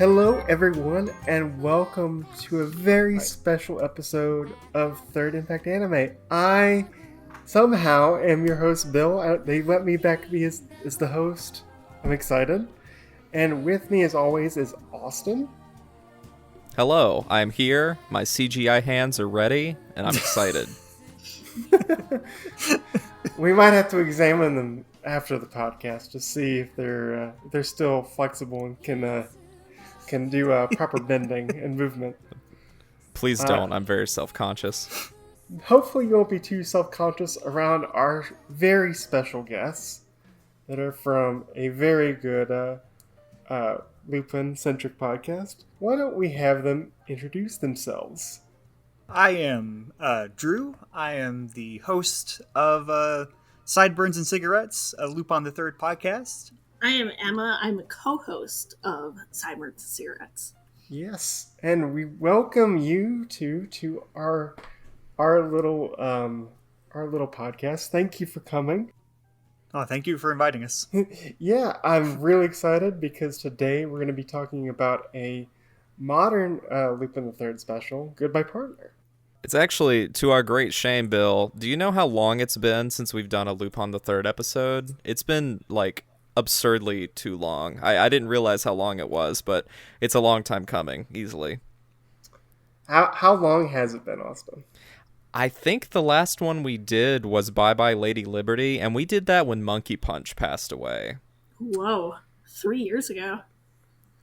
Hello, everyone, and welcome to a very special episode of Third Impact Anime. I somehow am your host, Bill. They let me back be as the host. I'm excited. And with me, as always, is Austin. Hello, I'm here. My CGI hands are ready, and I'm excited. We might have to examine them after the podcast to see if they're still flexible and can do proper bending and movement. Please don't. I'm very self-conscious. Hopefully you won't be too self-conscious around our very special guests that are from a very good Lupin-centric podcast. Why don't we have them introduce themselves? I am Drew. I am the host of Sideburns and Cigarettes, a Lupin the Third Podcast. I am Emma. I'm a co-host of Sideburns and Cigarettes. Yes, and we welcome you to our little podcast. Thank you for coming. Oh, thank you for inviting us. Yeah, I'm really excited because today we're going to be talking about a modern Lupin the Third special, Goodbye Partner. It's actually, to our great shame, Bill, do you know how long it's been since we've done a Lupin the Third episode? It's been, absurdly too long. I didn't realize how long it was, but it's a long time coming, easily. How long has it been, Austin? I think the last one we did was Bye Bye Lady Liberty, and we did that when Monkey Punch passed away. Whoa, 3 years ago.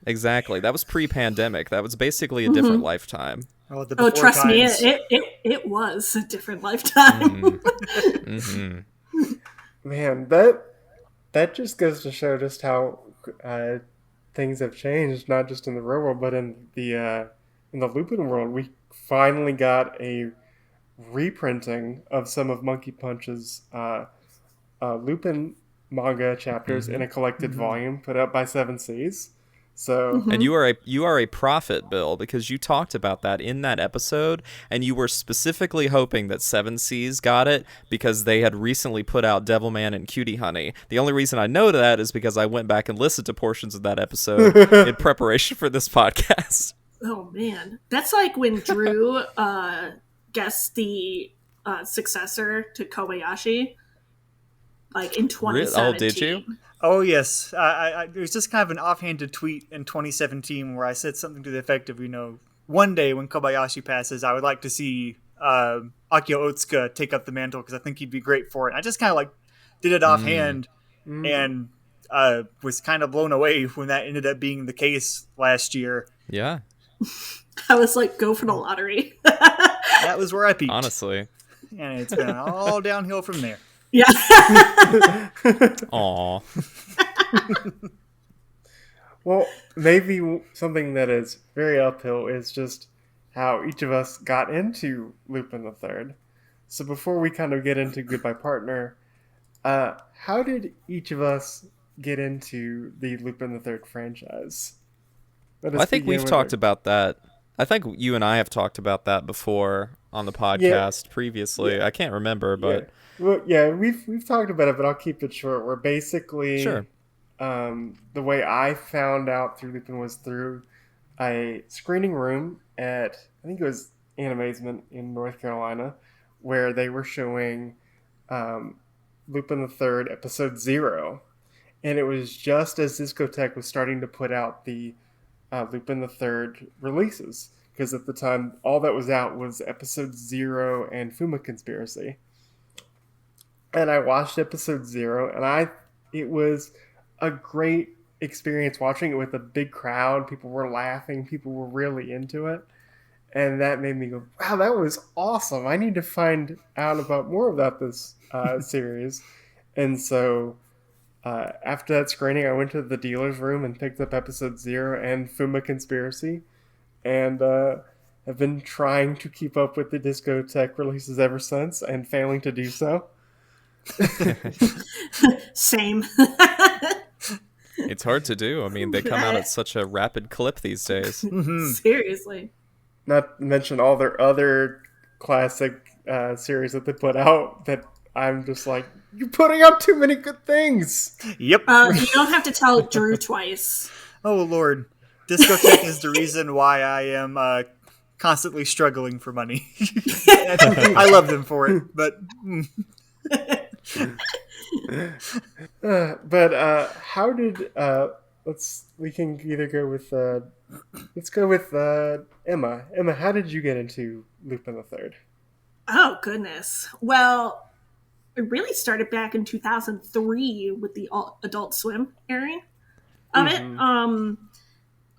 Exactly. That was pre-pandemic. That was basically a different lifetime. Oh, trust me, it was a different lifetime. Man, that just goes to show just how things have changed, not just in the real world, but in the Lupin world. We finally got a reprinting of some of Monkey Punch's Lupin manga chapters in a collected volume put out by 7 Seas. So, and you are a prophet, Bill, because you talked about that in that episode, and you were specifically hoping that 7 Seas got it because they had recently put out Devilman and Cutie Honey. The only reason I know that is because I went back and listened to portions of that episode in preparation for this podcast. Oh man, that's like when Drew guessed the successor to Kobayashi, like in 2017. Oh, did you? Oh, yes. It was just kind of an offhanded tweet in 2017 where I said something to the effect of, one day when Kobayashi passes, I would like to see Akio Otsuka take up the mantle because I think he'd be great for it. I just kind of did it offhand and was kind of blown away when that ended up being the case last year. Yeah. I was like, go for the lottery. That was where I peaked. Honestly. And it's been all downhill from there. Yeah. Aw. Well, maybe something that is very uphill is just how each of us got into Lupin the Third. So before we kind of get into Goodbye Partner, how did each of us get into the Lupin the Third franchise? I think we've talked about that. I think you and I have talked about that before on the podcast previously. Yeah. I can't remember, but... Yeah. Well, yeah, we've talked about it, but I'll keep it short. Where basically, sure. The way I found out through Lupin was through a screening room at, I think it was Animazement in North Carolina, where they were showing Lupin the Third episode 0, and it was just as Discotheque was starting to put out the Lupin the Third releases, because at the time all that was out was episode 0 and Fuma Conspiracy. And I watched episode 0, and it was a great experience watching it with a big crowd. People were laughing. People were really into it. And that made me go, wow, that was awesome. I need to find out about more about this series. And so after that screening, I went to the dealer's room and picked up episode 0 and Fuma Conspiracy. And have been trying to keep up with the Discotheque releases ever since and failing to do so. Same. It's hard to do. I mean, they come out at such a rapid clip these days. Seriously. Not to mention all their other classic series that they put out that I'm just like, you're putting out too many good things. Yep. You don't have to tell Drew twice. Oh, Lord. Discotheque is the reason why I am constantly struggling for money. I love them for it, but how did we can either go with let's go with Emma. Emma, how did you get into Lupin the Third? Oh goodness. Well, it really started back in 2003 with the Adult Swim airing of it.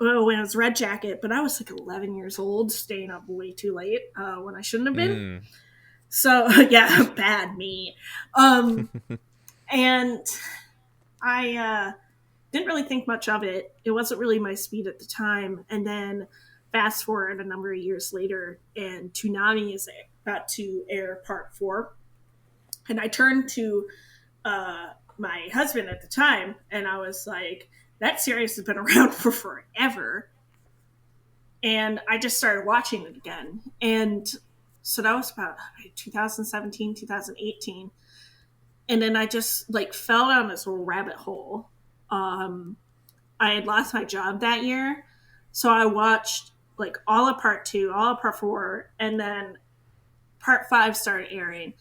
When I was Red Jacket, but I was like 11 years old, staying up way too late when I shouldn't have been. So yeah, bad me. And I didn't really think much of it. It wasn't really my speed at the time. And then fast forward a number of years later, and Toonami is about to air part 4. And I turned to my husband at the time, and I was like, that series has been around for forever. And I just started watching it again. And so that was about 2017, 2018. And then I just like fell down this rabbit hole. I had lost my job that year. So I watched like all of part 2, all of part 4, and then part 5 started airing.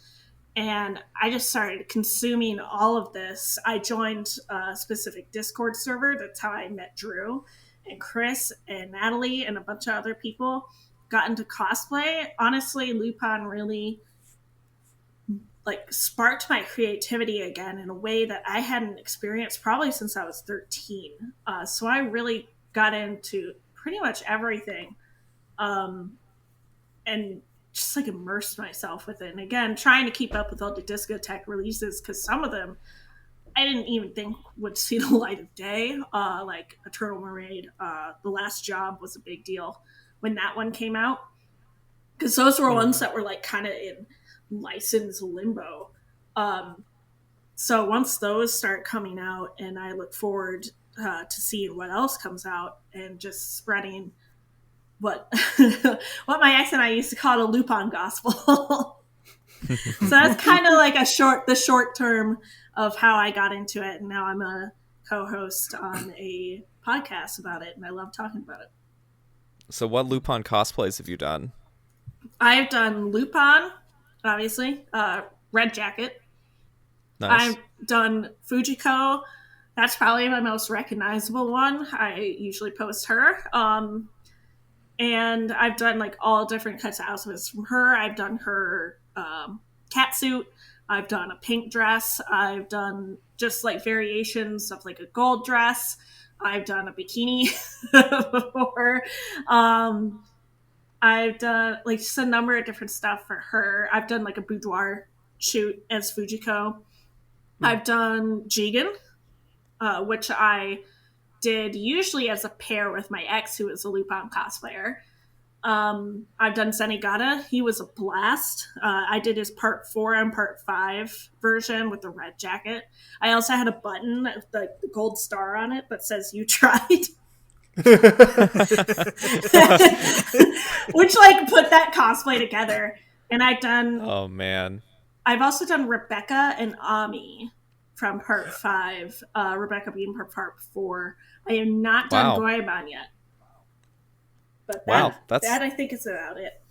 And I just started consuming all of this. I joined a specific Discord server. That's how I met Drew and Chris and Natalie and a bunch of other people. Got into cosplay. Honestly, Lupin really like sparked my creativity again in a way that I hadn't experienced probably since I was 13. So I really got into pretty much everything. And just like immersed myself with it. And again, trying to keep up with all the Discotheque releases, because some of them I didn't even think would see the light of day. Like Eternal Mermaid, The Last Job was a big deal when that one came out, because those were ones that were like kind of in license limbo. So once those start coming out, and I look forward to seeing what else comes out and just spreading what my ex and I used to call a Lupin gospel. So that's kind of like the short term of how I got into it, and now I'm a co-host on a podcast about it, and I love talking about it. So what Lupin cosplays have you done? I've done Lupin, obviously, Red Jacket. Nice. I've done Fujiko. That's probably my most recognizable one. I usually post her. And I've done like all different kinds of outfits from her. I've done her catsuit. I've done a pink dress. I've done just like variations of like a gold dress. I've done a bikini before. I've done like just a number of different stuff for her. I've done like a boudoir shoot as Fujiko. I've done Jigen, which I did usually as a pair with my ex, who is a Lupin cosplayer. I've done Zenigata. He was a blast. I did his part 4 and part 5 version with the red jacket. I also had a button with the gold star on it that says "You tried," which like put that cosplay together. And I've done. Oh man! I've also done Rebecca and Ami from part 5. Rebecca being part 4. I have not done Goemon yet. But that I think is about it.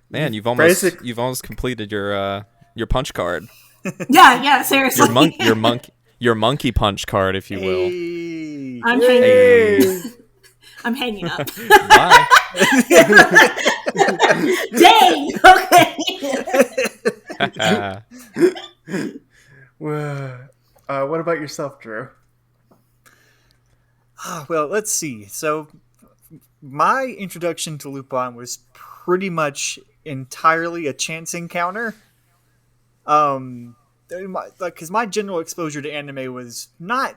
Man, you've almost completed your punch card. Yeah, seriously. Your monkey punch card, if you will. I'm hanging up. Bye. Dang. Okay. What about yourself, Drew? Well, let's see. So my introduction to Lupin was pretty much entirely a chance encounter. Because my general exposure to anime was not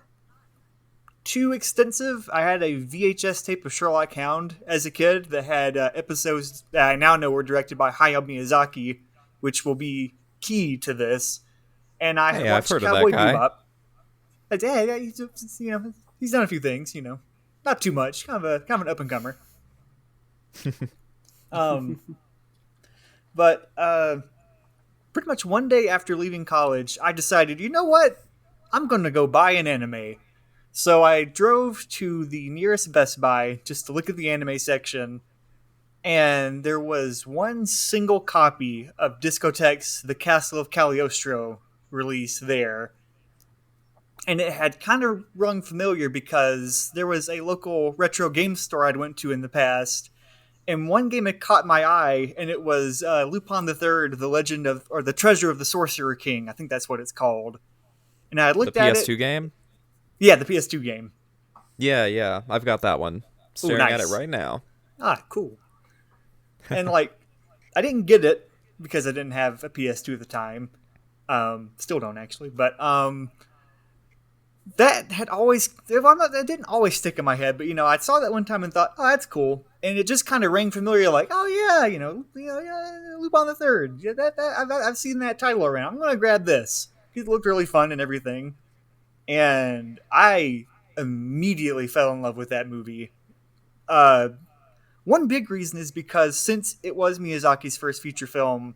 too extensive. I had a VHS tape of Sherlock Hound as a kid that had episodes that I now know were directed by Hayao Miyazaki, which will be key to this. And I watched Cowboy Bebop. Yeah, he's done a few things, not too much, kind of an up and comer. But pretty much one day after leaving college, I decided, you know what? I'm going to go buy an anime. So I drove to the nearest Best Buy just to look at the anime section, and there was one single copy of Discotek's The Castle of Cagliostro release there. And it had kind of rung familiar because there was a local retro game store I'd went to in the past, and one game had caught my eye, and it was Lupin the Third, The Legend of, or The Treasure of the Sorcerer King. I think that's what it's called. And I looked at it. The PS2 game? Yeah, the PS2 game. Yeah. I've got that one. Staring at it right now. Ah, cool. And, like, I didn't get it because I didn't have a PS2 at the time. Still don't, actually. But, that had always, that didn't always stick in my head, but, I saw that one time and thought, oh, that's cool. And it just kind of rang familiar, like, oh, yeah, Lupin the Third. Yeah, I've seen that title around. I'm going to grab this. It looked really fun and everything. And I immediately fell in love with that movie. One big reason is because since it was Miyazaki's first feature film,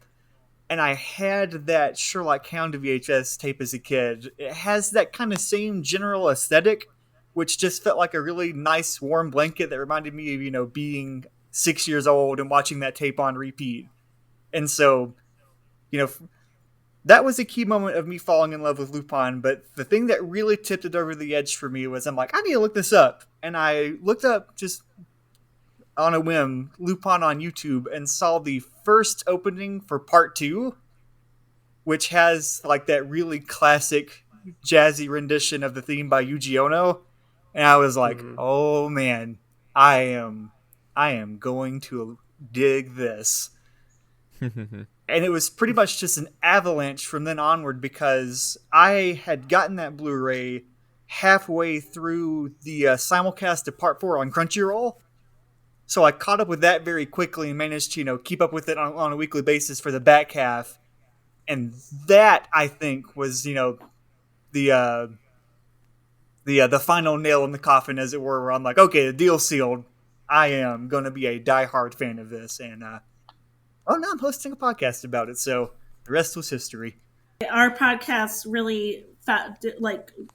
and I had that Sherlock Hound VHS tape as a kid, it has that kind of same general aesthetic, which just felt like a really nice warm blanket that reminded me of, being 6 years old and watching that tape on repeat. And so, that was a key moment of me falling in love with Lupin, but the thing that really tipped it over the edge for me was I'm like, I need to look this up. And I looked up, just on a whim, Lupin on YouTube and saw the first opening for part 2, which has like that really classic jazzy rendition of the theme by Yuji Ono. And I was like, oh man, I am going to dig this. And it was pretty much just an avalanche from then onward because I had gotten that Blu-ray halfway through the simulcast of Part 4 on Crunchyroll. So I caught up with that very quickly and managed to, keep up with it on a weekly basis for the back half. And that, I think, was, the final nail in the coffin, as it were, where I'm like, okay, the deal's sealed. I am going to be a diehard fan of this. And, now I'm hosting a podcast about it, so the rest was history. Our podcast really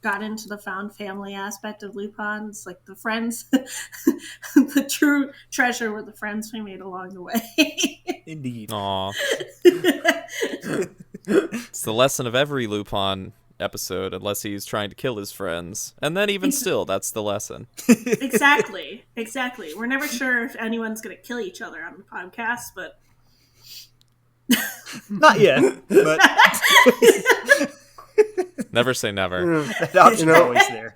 got into the found family aspect of Lupin. It's like the friends, the true treasure were the friends we made along the way. Indeed. Aww. It's the lesson of every Lupin episode, unless he's trying to kill his friends. And then even still, that's the lesson. Exactly. We're never sure if anyone's going to kill each other on the podcast, but... Not yet, but... Never say never. That option's always there.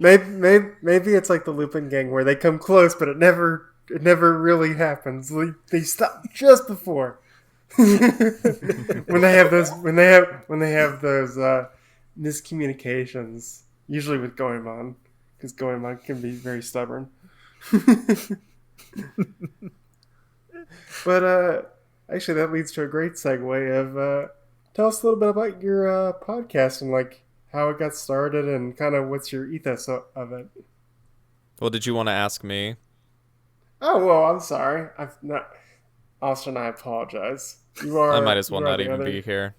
Maybe it's like the Lupin gang where they come close, but it never really happens. They stop just before when they have those miscommunications. Usually with Goemon, because Goemon can be very stubborn. But actually, that leads to a great segue of. Tell us a little bit about your podcast and like how it got started and kind of what's your ethos of it. Well, did you want to ask me? Oh, well, I'm sorry. Austin, I apologize. I might as well not even be here.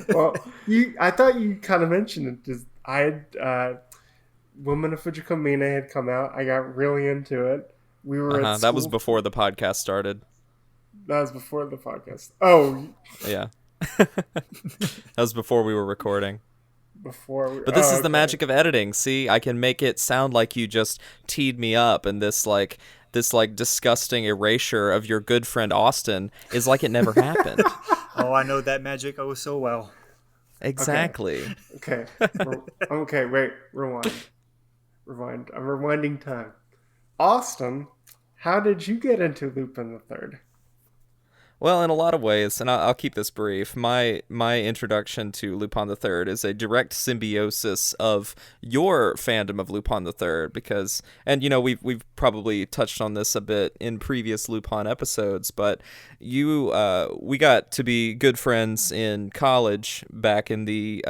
Well, I thought you kind of mentioned it. Just, I had Woman of Fujikomine had come out. I got really into it. We were at school. That was before the podcast started. That was before the podcast. Oh. Yeah. That was before we were recording. But this is the magic of editing. See, I can make it sound like you just teed me up, and this disgusting erasure of your good friend Austin is like it never happened. Oh, I know that magic so well. Exactly. Okay. Okay, wait. Rewind. I'm rewinding time. Austin, how did you get into Lupin the Third? Well, in a lot of ways, and I'll keep this brief, my introduction to Lupin the Third is a direct symbiosis of your fandom of Lupin the Third, because, and we've probably touched on this a bit in previous Lupin episodes, but we got to be good friends in college back in the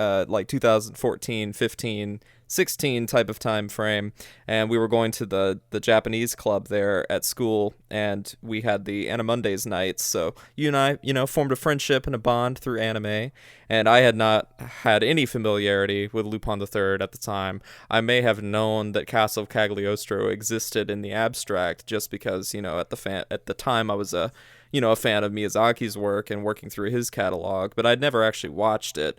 2014, 15, 16 type of time frame, and we were going to the Japanese club there at school, and we had the Animundays nights. So you and I, formed a friendship and a bond through anime, and I had not had any familiarity with Lupin the Third at the time. I may have known that Castle of Cagliostro existed in the abstract just because, at the time I was a fan of Miyazaki's work and working through his catalog, but I'd never actually watched it.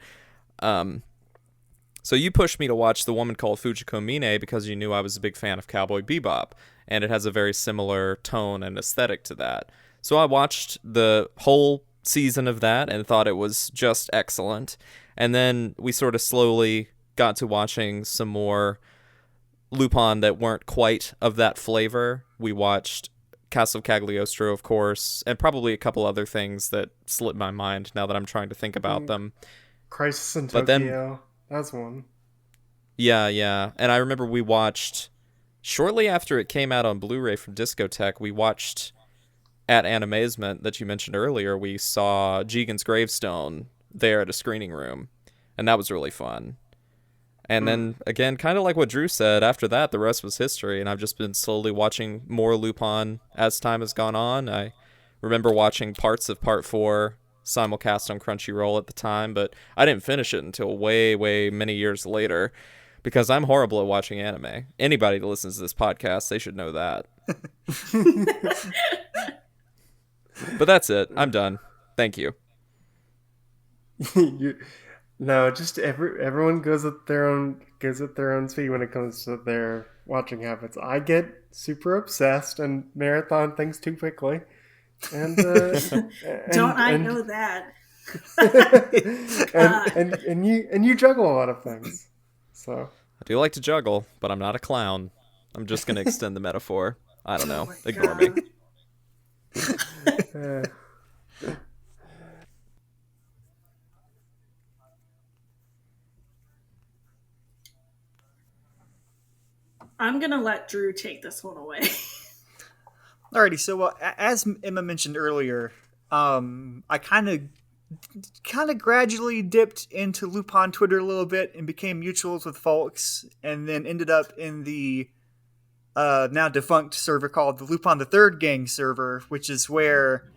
So you pushed me to watch The Woman Called Fujiko Mine because you knew I was a big fan of Cowboy Bebop, and it has a very similar tone and aesthetic to that. So I watched the whole season of that and thought it was just excellent. And then we sort of slowly got to watching some more Lupin that weren't quite of that flavor. We watched Castle of Cagliostro, of course, and probably a couple other things that slipped my mind now that I'm trying to think about them. Crisis in But Tokyo. That's one. Yeah. And I remember we watched, shortly after it came out on Blu-ray from Discotheque, we watched at Animazement that you mentioned earlier, we saw Jigen's Gravestone there at a screening room, and that was really fun. And then, again, kind of like what Drew said, after that, the rest was history, and I've just been slowly watching more Lupin as time has gone on. I remember watching parts of Part 4 simulcast on Crunchyroll at the time, but I didn't finish it until way many years later because I'm horrible at watching anime. Anybody that listens to this podcast, they should know that. But that's it. I'm done. Thank you. No, just everyone goes at their own speed when it comes to their watching habits. I get super obsessed and marathon things too quickly. And don't I know that? and you juggle a lot of things. So I do like to juggle, but I'm not a clown. I'm just going to extend the metaphor. I don't know. Oh Ignore God. me. I'm going to let Drew take this one away. Alrighty, so as Emma mentioned earlier, I kind of gradually dipped into Lupin Twitter a little bit and became mutuals with folks, and then ended up in the now defunct server called the Lupin the Third Gang server, which is where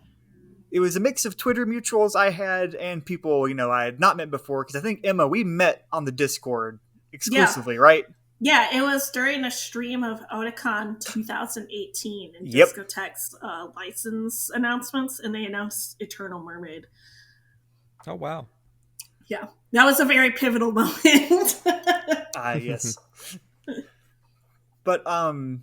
it was a mix of Twitter mutuals I had and people I had not met before. Because I think Emma, we met on the Discord exclusively, right? Yeah, it was during a stream of Otakon 2018 and Yep. Discotheque's license announcements, and they announced Eternal Mermaid. Oh, wow. Yeah, that was a very pivotal moment. Yes. But it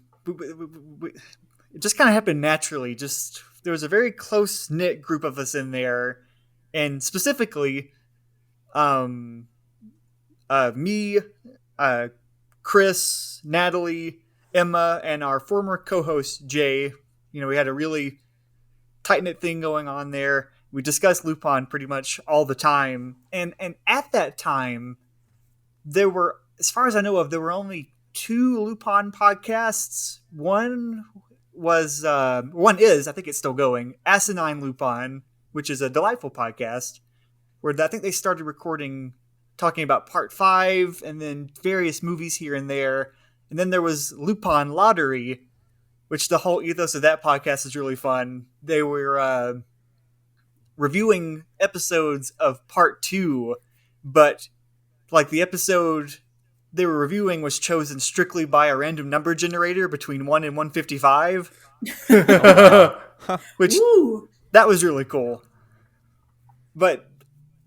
just kind of happened naturally. Just there was a very close knit group of us in there, and specifically, me, Chris, Natalie, Emma, and our former co-host Jay. We had a really tight-knit thing going on there. We discussed Lupin pretty much all the time. And at that time, there were, as far as I know of, there were only 2 Lupin podcasts. One is, I think it's still going, Asinine Lupin, which is a delightful podcast, where I think they started talking about Part 5 and then various movies here and there. And then there was Lupin Lottery, which the whole ethos of that podcast is really fun. They were reviewing episodes of Part 2, but like the episode they were reviewing was chosen strictly by a random number generator between 1 and 155. Which, Ooh. that was really cool. But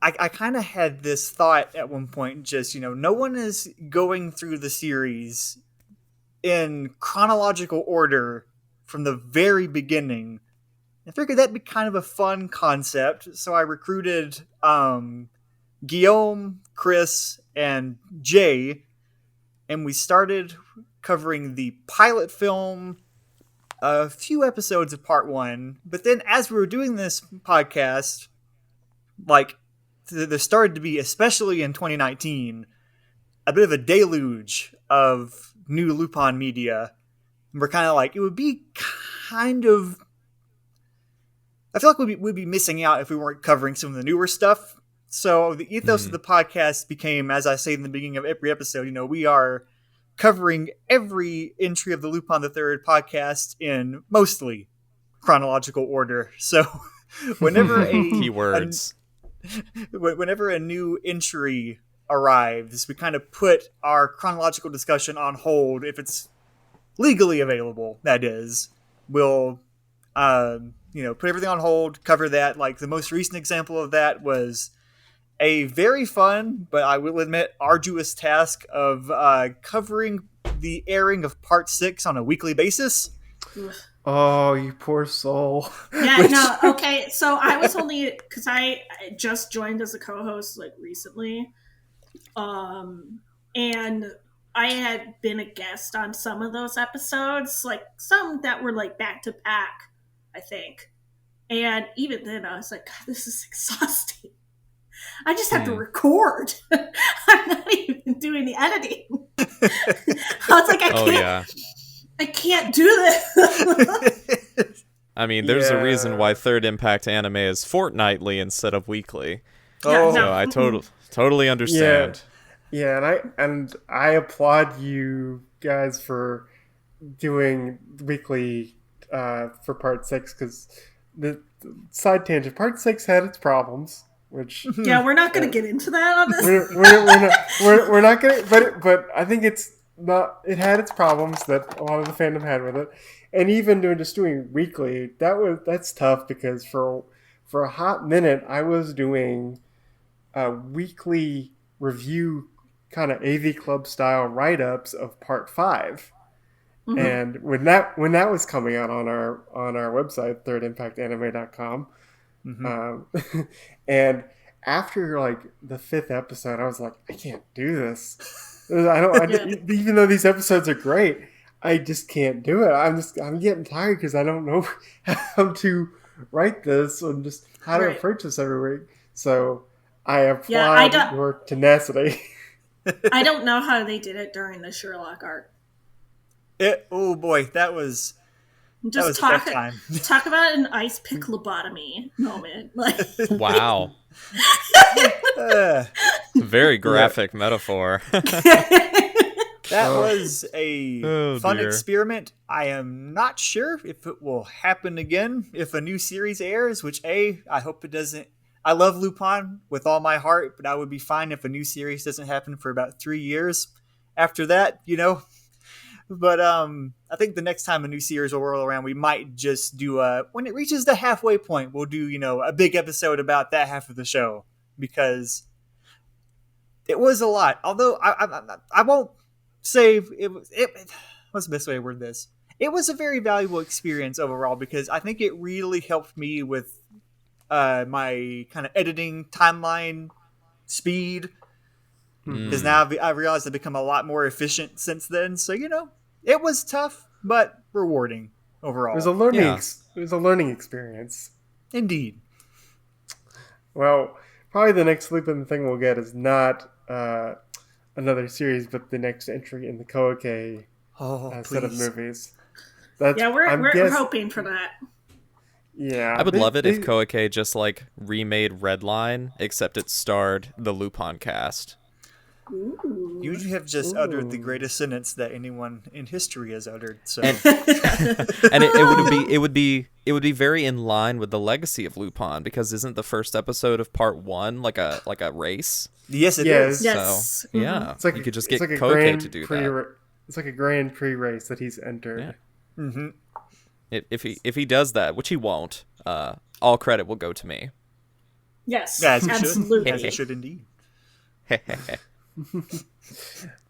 I kind of had this thought at one point, just, no one is going through the series in chronological order from the very beginning. I figured that'd be kind of a fun concept, so I recruited Guillaume, Chris, and Jay, and we started covering the pilot film, a few episodes of Part 1, but then as we were doing this podcast, there started to be, especially in 2019, a bit of a deluge of new Lupin media. And we're kind of like, it would be kind of... I feel like we'd be missing out if we weren't covering some of the newer stuff. So the ethos of the podcast became, as I say in the beginning of every episode, we are covering every entry of the Lupin the Third podcast in mostly chronological order. So whenever keywords, whenever a new entry arrives, we kind of put our chronological discussion on hold if it's legally available. That is, we'll put everything on hold, cover that. Like the most recent example of that was a very fun, but I will admit arduous task of covering the airing of Part 6 on a weekly basis. Oh, you poor soul. Yeah, okay. So I was only, because I just joined as a co-host like recently, and I had been a guest on some of those episodes, like some that were like back to back, I think. And even then I was like, God, this is exhausting. I just have to record. I'm not even doing the editing. I was like, I can't do this. I mean, there's a reason why Third Impact anime is fortnightly instead of weekly. So I totally understand. Yeah, and I applaud you guys for doing weekly for Part 6, because the side tangent, Part 6 had its problems. Which we're not going to get into that on this. We're not going to, but I think it had its problems that a lot of the fandom had with it, and even doing weekly, that's tough, because for a hot minute I was doing weekly review kind of AV Club style write-ups of Part 5. Mm-hmm. And when that was coming out on our website, thirdimpactanime.com. Mm-hmm. And after like the 5th episode, I was like, I can't do this. Even though these episodes are great, I just can't do it. I'm getting tired because I don't know how to write this and just how to approach this every week. So I applaud your tenacity. I don't know how they did it during the Sherlock arc. Oh boy, that was talk about an ice pick lobotomy moment. Like, wow. Very graphic metaphor. That was a fun experiment. I am not sure if it will happen again if a new series airs, which I hope it doesn't. I love Lupin with all my heart, but I would be fine if a new series doesn't happen for about 3 years after that, But I think the next time a new series will roll around, we might just do when it reaches the halfway point, we'll do, a big episode about that half of the show, because it was a lot. Although I won't say what's the best way to word this? It was a very valuable experience overall, because I think it really helped me with my kind of editing timeline speed. Because now I've realized I've become a lot more efficient since then. So, it was tough, but rewarding overall. It was a learning experience. Indeed. Well, probably the next Lupin thing we'll get is not another series, but the next entry in the Koike set of movies. We're hoping for that. Yeah, I would love it if Koike just remade Redline, except it starred the Lupin cast. Ooh. You have just uttered the greatest sentence that anyone in history has uttered. So, and it would be very in line with the legacy of Lupin, because isn't the first episode of Part 1 like a race? Yes, it is. Yes. So yeah, it's like you could just get like Koike to do that. It's like a Grand Prix race that he's entered. Yeah. Mm-hmm. If he does that, which he won't, all credit will go to me. Yes, absolutely. As it should indeed.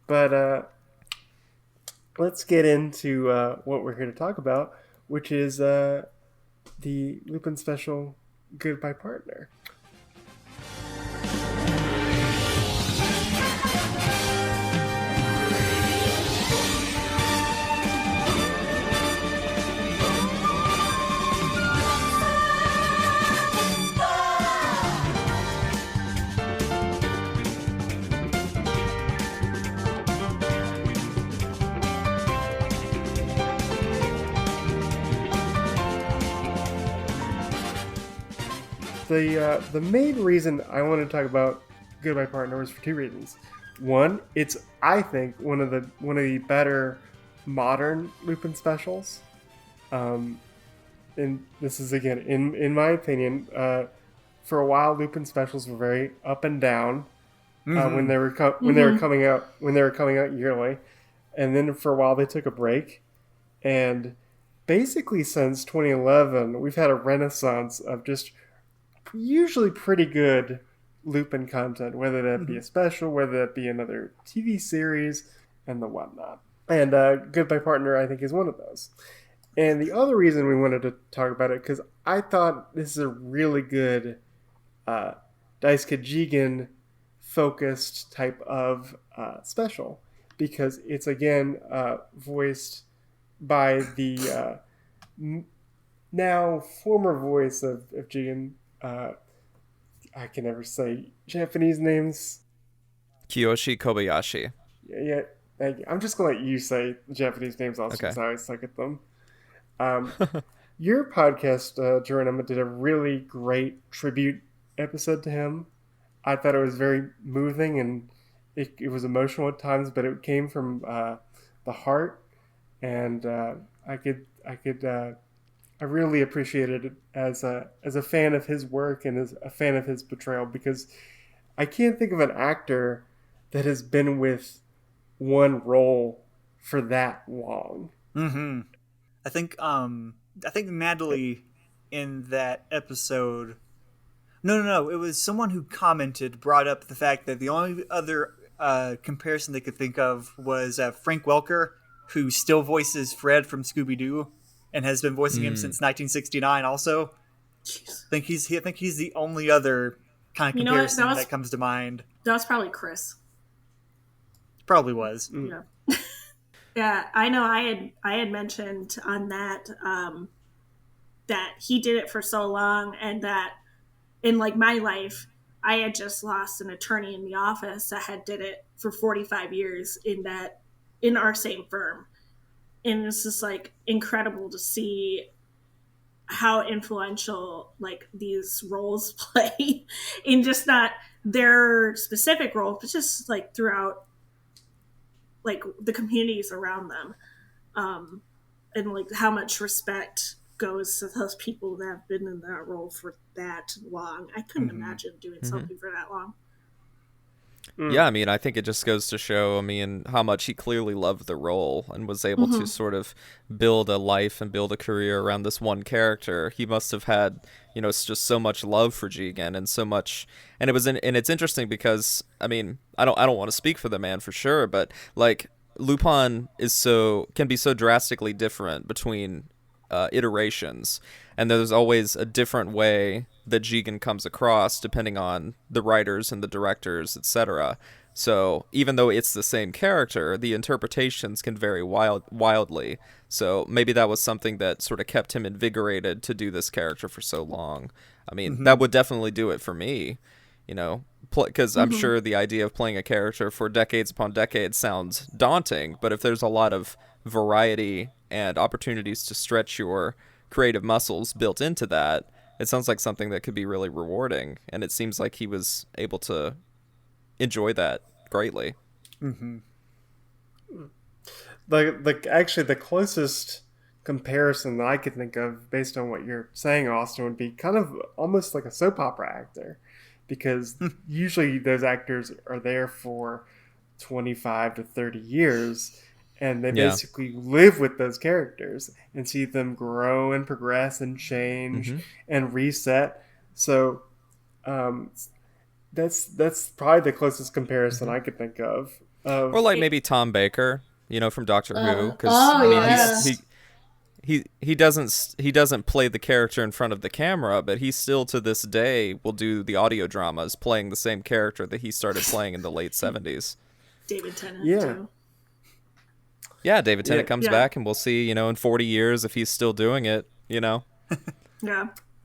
But let's get into what we're here to talk about, which is the Lupin special Goodbye Partner. the main reason I want to talk about Goodbye Partner was for two reasons. One, it's I think one of the better modern Lupin specials. And this is again in my opinion. For a while, Lupin specials were very up and down when they were coming out yearly, and then for a while they took a break, and basically since 2011 we've had a renaissance of just usually pretty good Lupin content, whether that be a special, whether that be another TV series, and the whatnot. And Goodbye Partner, I think, is one of those. And the other reason we wanted to talk about it, because I thought this is a really good Daisuke Jigen focused type of special, because it's again voiced by the now former voice of Jigen. I can never say Japanese names. Kiyoshi Kobayashi. Yeah. I'm just gonna let you say the Japanese names also, because I always suck at them. Your podcast, Geronimo, did a really great tribute episode to him. I thought it was very moving, and it was emotional at times, but it came from the heart, and I really appreciated it as a fan of his work and as a fan of his portrayal, because I can't think of an actor that has been with one role for that long. Mm-hmm. I think Natalie in that episode. No. It was someone who brought up the fact that the only other comparison they could think of was Frank Welker, who still voices Fred from Scooby-Doo and has been voicing him since 1969. Also, I think he's the only other kind of comparison that comes to mind. That was probably Chris. Probably was. Yeah. Yeah, I know. I had mentioned on that that he did it for so long, and that in like my life, I had just lost an attorney in the office that had did it for 45 years in our same firm, and it's just like incredible to see how influential like these roles play in just not their specific role, but just like throughout like the communities around them, and like how much respect goes to those people that have been in that role for that long. I couldn't imagine doing something for that long. Yeah, I mean, I think it just goes to show, how much he clearly loved the role and was able to sort of build a life and build a career around this one character. He must have had, just so much love for Jigen and so much, and it's interesting because, I don't want to speak for the man for sure, but like Lupin can be so drastically different between iterations, and there's always a different way that Jigen comes across depending on the writers and the directors, etc. So even though it's the same character, the interpretations can vary wildly. So maybe that was something that sort of kept him invigorated to do this character for so long. That would definitely do it for me, because I'm sure the idea of playing a character for decades upon decades sounds daunting, but if there's a lot of variety and opportunities to stretch your creative muscles built into that, it sounds like something that could be really rewarding, and it seems like he was able to enjoy that greatly. Actually, the closest comparison that I could think of, based on what you're saying, Austin, would be kind of almost like a soap opera actor, because usually those actors are there for 25 to 30 years, and they basically live with those characters and see them grow and progress and change and reset. So that's probably the closest comparison I could think of. Or like maybe Tom Baker, from Doctor Who, because he doesn't play the character in front of the camera, but he still to this day will do the audio dramas playing the same character that he started playing in the late 70s. David Tennant. Yeah. Yeah, David Tennant comes back, and we'll see, in 40 years if he's still doing it, Yeah.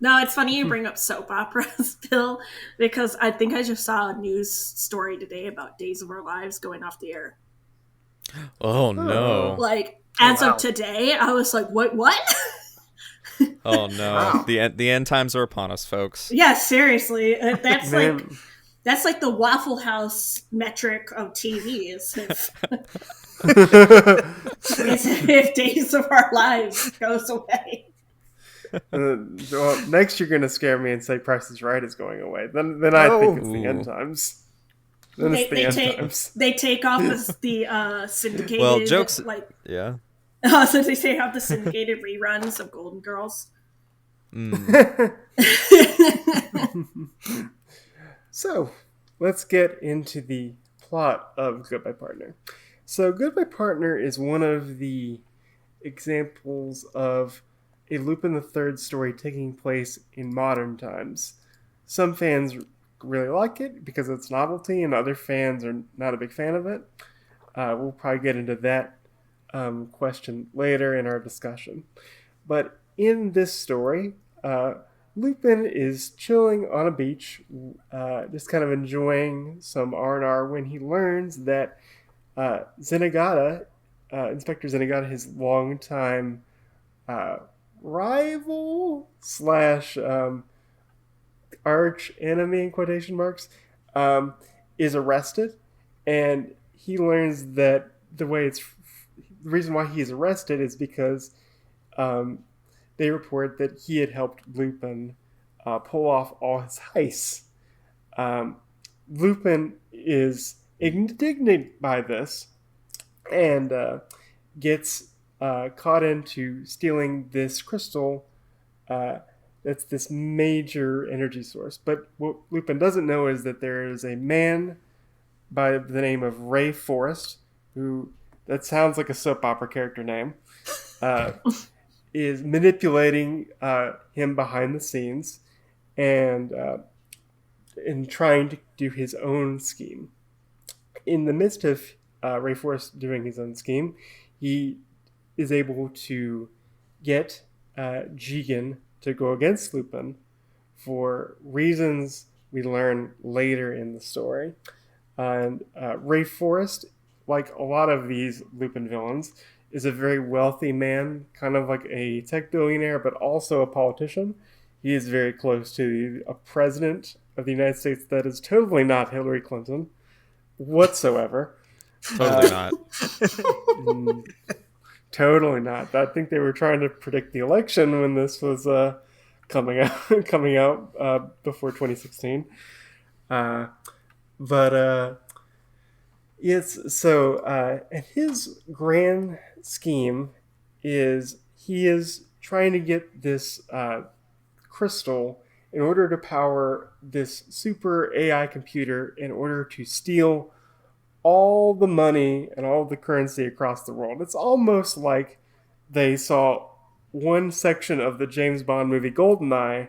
No, it's funny you bring up soap operas, Bill, because I think I just saw a news story today about Days of Our Lives going off the air. Oh, no. Like, as of today, I was like, what? Oh no, Wow. the end times are upon us, folks. Yeah, seriously. That's like Man, that's like the Waffle House metric of TV. Is if Days of Our Lives goes away. well, next you're gonna scare me and say Price is Right is going away. Then I think it's the end Ooh. times. Then it's the end times. They take off the syndicated Well, jokes. like Yeah. so they take off the syndicated reruns of Golden Girls. So, let's get into the plot of Goodbye Partner. So, Goodbye Partner is one of the examples of a Lupin the Third story taking place in modern times. Some fans really like it because it's novelty, and other fans are not a big fan of it. We'll probably get into that question later in our discussion. But in this story, Lupin is chilling on a beach, just kind of enjoying some R&R when he learns that Zenigata, Inspector Zenigata, his longtime rival slash arch enemy in quotation marks, is arrested, and he learns that the reason why he is arrested is because they report that he had helped Lupin pull off all his heists. Lupin is indignant by this and gets caught into stealing this crystal that's this major energy source. But what Lupin doesn't know is that there is a man by the name of Ray Forrest, who, that sounds like a soap opera character name, is manipulating him behind the scenes and trying to do his own scheme. In the midst of Ray Forrest doing his own scheme, he is able to get Jigen to go against Lupin for reasons we learn later in the story. And Ray Forrest, like a lot of these Lupin villains, is a very wealthy man, kind of like a tech billionaire, but also a politician. He is very close to a president of the United States that is totally not Hillary Clinton whatsoever. Totally not. Totally not. I think they were trying to predict the election when this was coming out before 2016. It's so and his grand scheme is he is trying to get this crystal in order to power this super AI computer in order to steal all the money and all the currency across the world. It's almost like they saw one section of the James Bond movie GoldenEye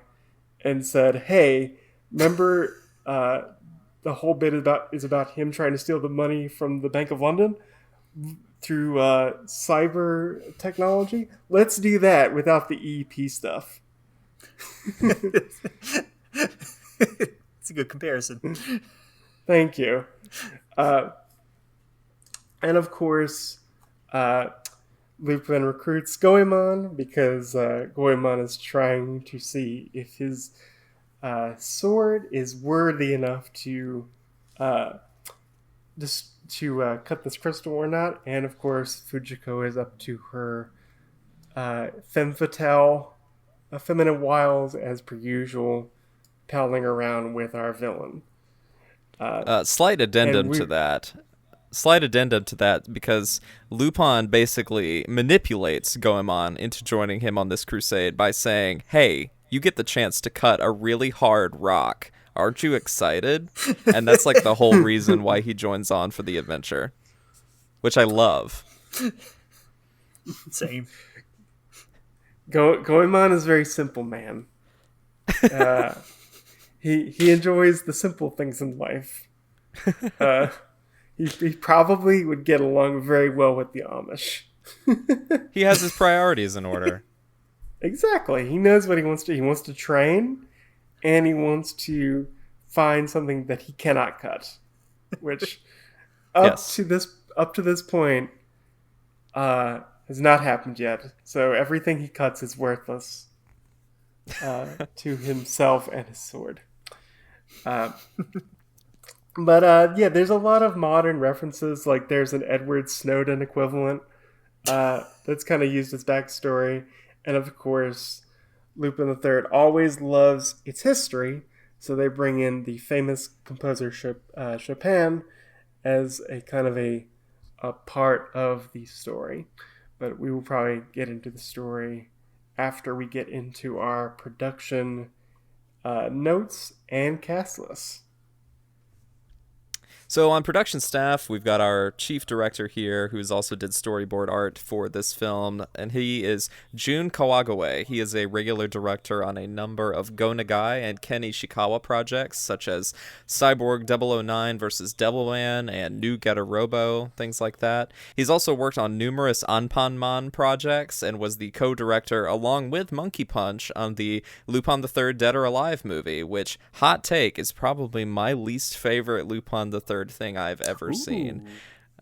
and said, hey, remember the whole bit is about him trying to steal the money from the Bank of London through cyber technology? Let's do that without the EEP stuff. It's a good comparison. Thank you. And of course, Lupin recruits Goemon because Goemon is trying to see if his sword is worthy enough to cut this crystal or not. And of course, Fujiko is up to her femme fatale, feminine wiles as per usual, palling around with our villain. Slight addendum to that, because Lupin basically manipulates Goemon into joining him on this crusade by saying, hey, you get the chance to cut a really hard rock. Aren't you excited? And that's like the whole reason why he joins on for the adventure, which I love. Same. Goemon is a very simple man. He enjoys the simple things in life. He probably would get along very well with the Amish. He has his priorities in order. Exactly. He knows what he wants to. He wants to train, and he wants to find something that he cannot cut, which up to this point has not happened yet. So everything he cuts is worthless to himself and his sword. Uh, yeah, there's a lot of modern references. Like there's an Edward Snowden equivalent that's kind of used as backstory. And of course, Lupin the Third always loves its history. So they bring in the famous composer Chopin as a kind of a part of the story. But we will probably get into the story after we get into our production notes and cast lists. So on production staff, we've got our chief director here, who's also did storyboard art for this film, and he is Jun Kawagawa. He is a regular director on a number of Go Nagai and Ken Ishikawa projects, such as Cyborg 009 versus Devilman and New Getter Robo, things like that. He's also worked on numerous Anpanman projects and was the co-director, along with Monkey Punch, on the Lupin the Third Dead or Alive movie, which, hot take, is probably my least favorite Lupin the Third thing I've ever seen.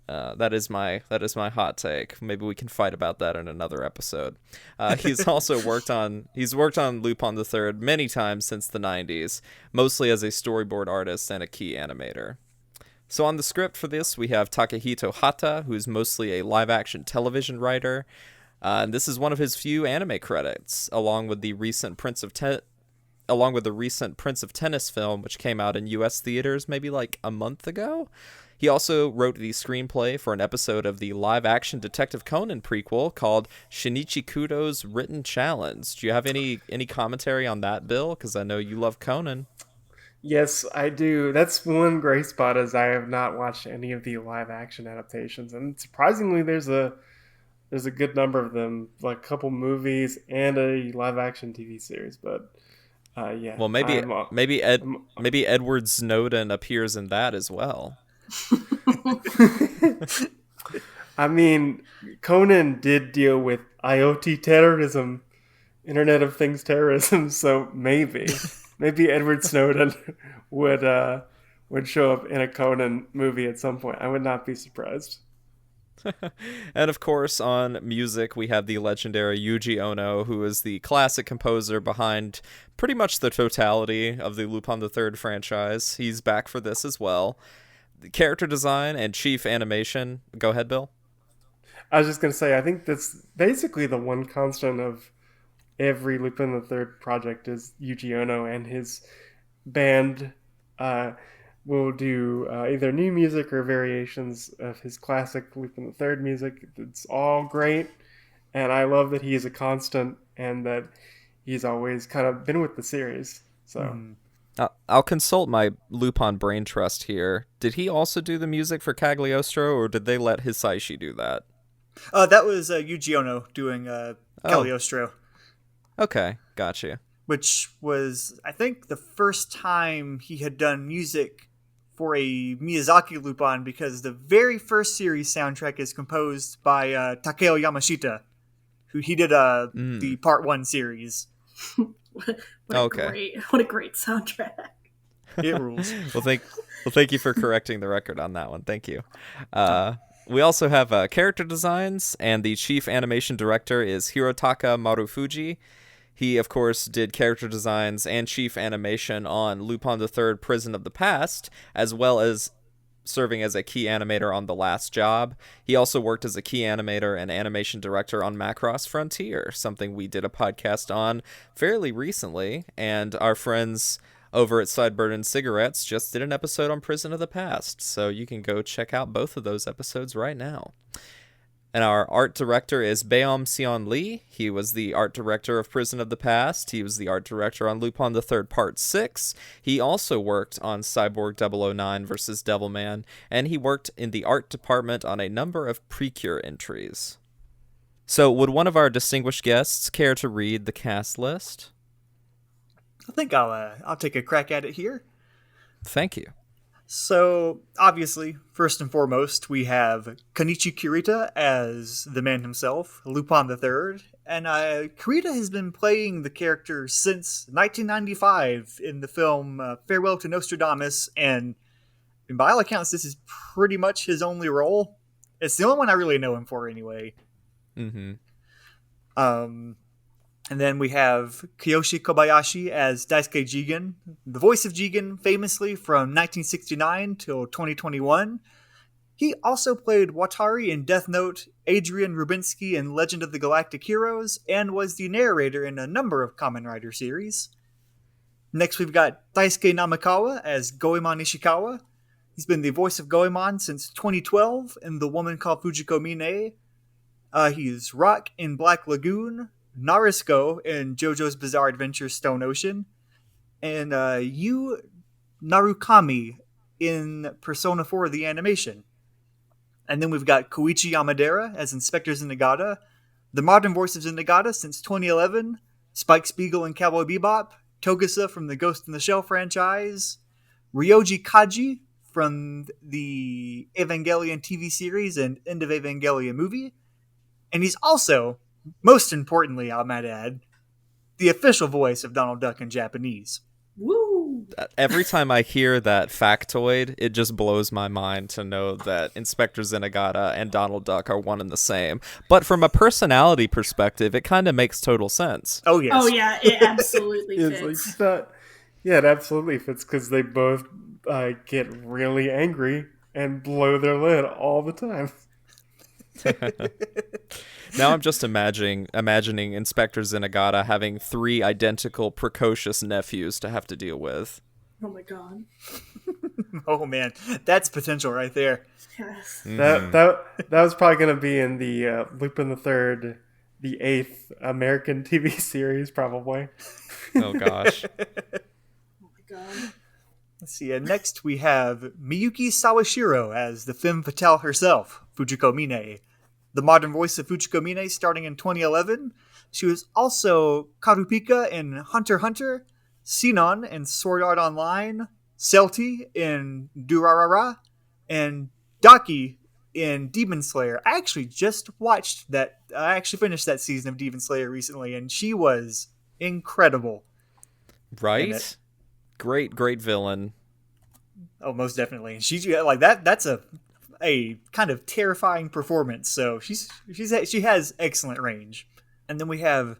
That is my hot take. Maybe we can fight about that in another episode. He's also worked on Lupin the Third many times since the 90s, mostly as a storyboard artist and a key animator. So on the script for this, we have Takehito Hata, who's mostly a live-action television writer. And this is one of his few anime credits, along with the recent Prince of Tennis film, which came out in U.S. theaters maybe like a month ago. He also wrote the screenplay for an episode of the live-action Detective Conan prequel called Shinichi Kudo's Written Challenge. Do you have any commentary on that, Bill? Because I know you love Conan. Yes, I do. That's one great spot, as I have not watched any of the live-action adaptations, and surprisingly, there's a good number of them, like a couple movies and a live-action TV series, but. Yeah. Well, maybe Edward Snowden appears in that as well. I mean, Conan did deal with IoT terrorism, Internet of Things terrorism, so maybe Edward Snowden would show up in a Conan movie at some point. I would not be surprised. And of course, on music, we have the legendary Yuji Ono, who is the classic composer behind pretty much the totality of the Lupin the Third franchise. He's back for this as well. The character design and chief animation. Go ahead, Bill. I was just going to say, I think that's basically the one constant of every Lupin the Third project is Yuji Ono and his band. Will do either new music or variations of his classic Lupin the Third music. It's all great, and I love that he is a constant and that he's always kind of been with the series. So I'll consult my Lupin brain trust here. Did he also do the music for Cagliostro, or did they let Hisaishi do that? That was Yuji Ono doing Cagliostro. Okay, gotcha. Which was, I think, the first time he had done music for a Miyazaki Lupin, because the very first series soundtrack is composed by Takeo Yamashita, who he did the Part 1 series. What a great soundtrack. It rules. Well, thank you for correcting the record on that one. Thank you. We also have character designs, and the chief animation director is Hirotaka Marufuji. He, of course, did character designs and chief animation on Lupin the Third Prison of the Past, as well as serving as a key animator on The Last Job. He also worked as a key animator and animation director on Macross Frontier, something we did a podcast on fairly recently, and our friends over at Sideburns Cigarettes just did an episode on Prison of the Past, so you can go check out both of those episodes right now. And our art director is Baeom Seon Lee. He was the art director of Prison of the Past. He was the art director on Lupin the Third Part 6. He also worked on Cyborg 009 versus Devilman, and he worked in the art department on a number of Precure entries. So would one of our distinguished guests care to read the cast list? I think I'll take a crack at it here. Thank you. So, obviously, first and foremost, we have Kenichi Kurita as the man himself, Lupin the Third, and Kurita has been playing the character since 1995 in the film Farewell to Nostradamus, and by all accounts, this is pretty much his only role. It's the only one I really know him for, anyway. Mm-hmm. And then we have Kiyoshi Kobayashi as Daisuke Jigen, the voice of Jigen famously from 1969 till 2021. He also played Watari in Death Note, Adrian Rubinsky in Legend of the Galactic Heroes, and was the narrator in a number of Kamen Rider series. Next we've got Daisuke Namikawa as Goemon Ishikawa. He's been the voice of Goemon since 2012 in The Woman Called Fujiko Mine. He's Rock in Black Lagoon, Narusko in JoJo's Bizarre Adventure Stone Ocean, and Yu Narukami in Persona 4 The Animation. And then we've got Koichi Yamadera as Inspector Zenigata, the modern voice of Zenigata since 2011, Spike Spiegel in Cowboy Bebop, Togusa from the Ghost in the Shell franchise, Ryoji Kaji from the Evangelion TV series and End of Evangelion movie, and he's also, most importantly, I might add, the official voice of Donald Duck in Japanese. Woo! Every time I hear that factoid, it just blows my mind to know that Inspector Zenigata and Donald Duck are one and the same. But from a personality perspective, it kind of makes total sense. Oh, yes. Oh, yeah, it absolutely It's fits. like yeah, it absolutely fits because they both get really angry and blow their lid all the time. Now I'm just imagining Inspector Zenigata having 3 identical precocious nephews to have to deal with. Oh my god. Oh, man. That's potential right there. Yes. That was probably going to be in the Lupin the Third, the 8th American TV series, probably. Oh, gosh. Oh my god. Let's see. Next, we have Miyuki Sawashiro as the femme fatale herself, Fujiko Mine. The modern voice of Fujiko Mine starting in 2011. She was also Karupika in Hunter x Hunter, Sinon in Sword Art Online, Celti in Durarara, and Daki in Demon Slayer. I actually just watched that. I actually finished that season of Demon Slayer recently, and she was incredible. Right? Great villain. Oh, most definitely. And she's like that. That's a kind of terrifying performance. So she has excellent range. And then we have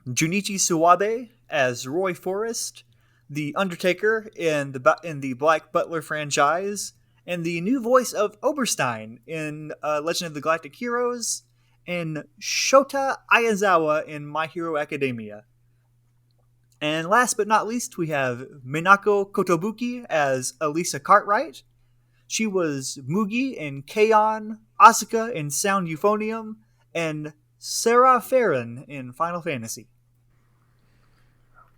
Junichi Suwabe as Roy Forrest, the Undertaker in the Black Butler franchise, and the new voice of Oberstein in Legend of the Galactic Heroes, and Shota Ayazawa in My Hero Academia. And last but not least, we have Minako Kotobuki as Elisa Cartwright. She was Mugi in K-On!, Asuka in Sound Euphonium, and Sarah Farron in Final Fantasy.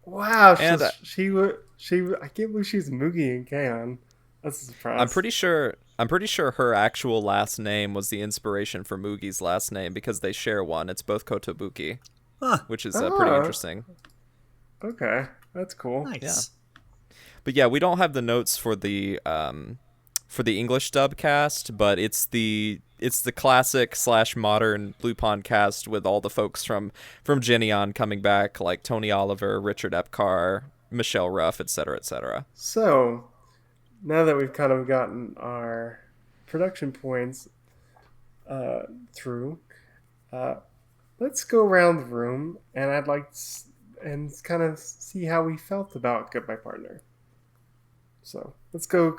Wow, And, she I can't believe she's Mugi in K-On! That's a surprise. I'm pretty sure her actual last name was the inspiration for Mugi's last name because they share one. It's both Kotobuki, which is pretty interesting. Okay, that's cool. Nice. Yeah. But yeah, we don't have the notes for the English dub cast, but it's the classic / modern Lupin cast with all the folks from Geneon coming back, like Tony Oliver, Richard Epcar, Michelle Ruff, etc., etc. So, now that we've kind of gotten our production points through, let's go around the room, and I'd like and kind of see how we felt about Goodbye Partner. So let's go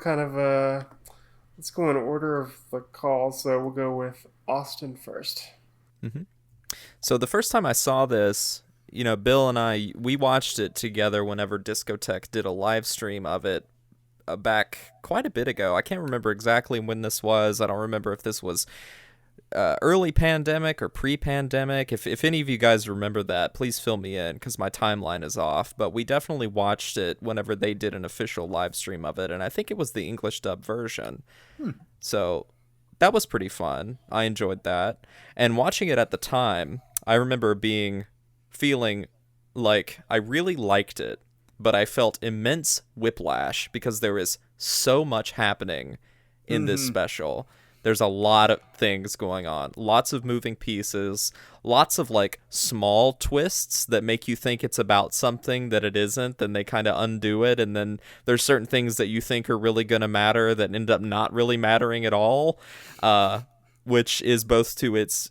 let's go in order of the call. So we'll go with Austin first. Mm-hmm. So the first time I saw this, Bill and I, we watched it together whenever Discotheque did a live stream of it back quite a bit ago. I can't remember exactly when this was. I don't remember if this was early pandemic or pre-pandemic. If any of you guys remember that, please fill me in because my timeline is off. But we definitely watched it whenever they did an official live stream of it, and I think it was the English dub version. So that was pretty fun. I enjoyed that. And watching it at the time, I remember feeling like I really liked it, but I felt immense whiplash because there is so much happening in this special. There's a lot of things going on, lots of moving pieces, lots of like small twists that make you think it's about something that it isn't, then they kind of undo it, and then there's certain things that you think are really going to matter that end up not really mattering at all, which is both to its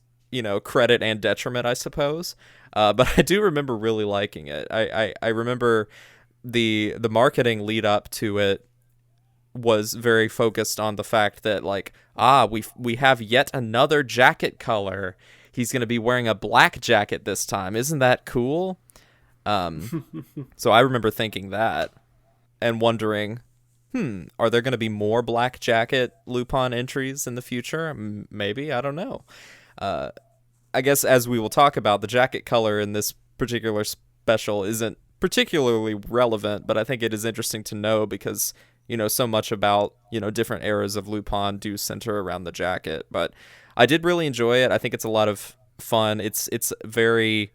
credit and detriment, I suppose. But I do remember really liking it. I remember the marketing lead up to it was very focused on the fact that we have yet another jacket color. He's going to be wearing a black jacket this time. Isn't that cool? So I remember thinking that and wondering, are there going to be more black jacket Lupin entries in the future? Maybe, I don't know. I guess as we will talk about, the jacket color in this particular special isn't particularly relevant, but I think it is interesting to know because so much about different eras of Lupin do center around the jacket. But I did really enjoy it. I think it's a lot of fun. It's very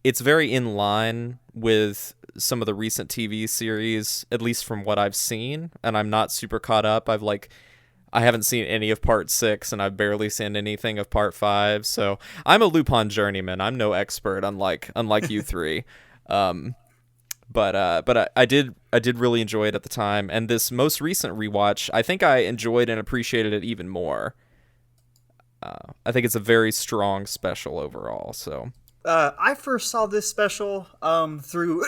in line with some of the recent TV series, at least from what I've seen, and I'm not super caught up. I haven't seen any of Part 6, and I've barely seen anything of Part 5, so I'm a Lupin journeyman. I'm no expert, unlike you three. But I did really enjoy it at the time, and this most recent rewatch, I think I enjoyed and appreciated it even more. I think it's a very strong special overall. So I first saw this special through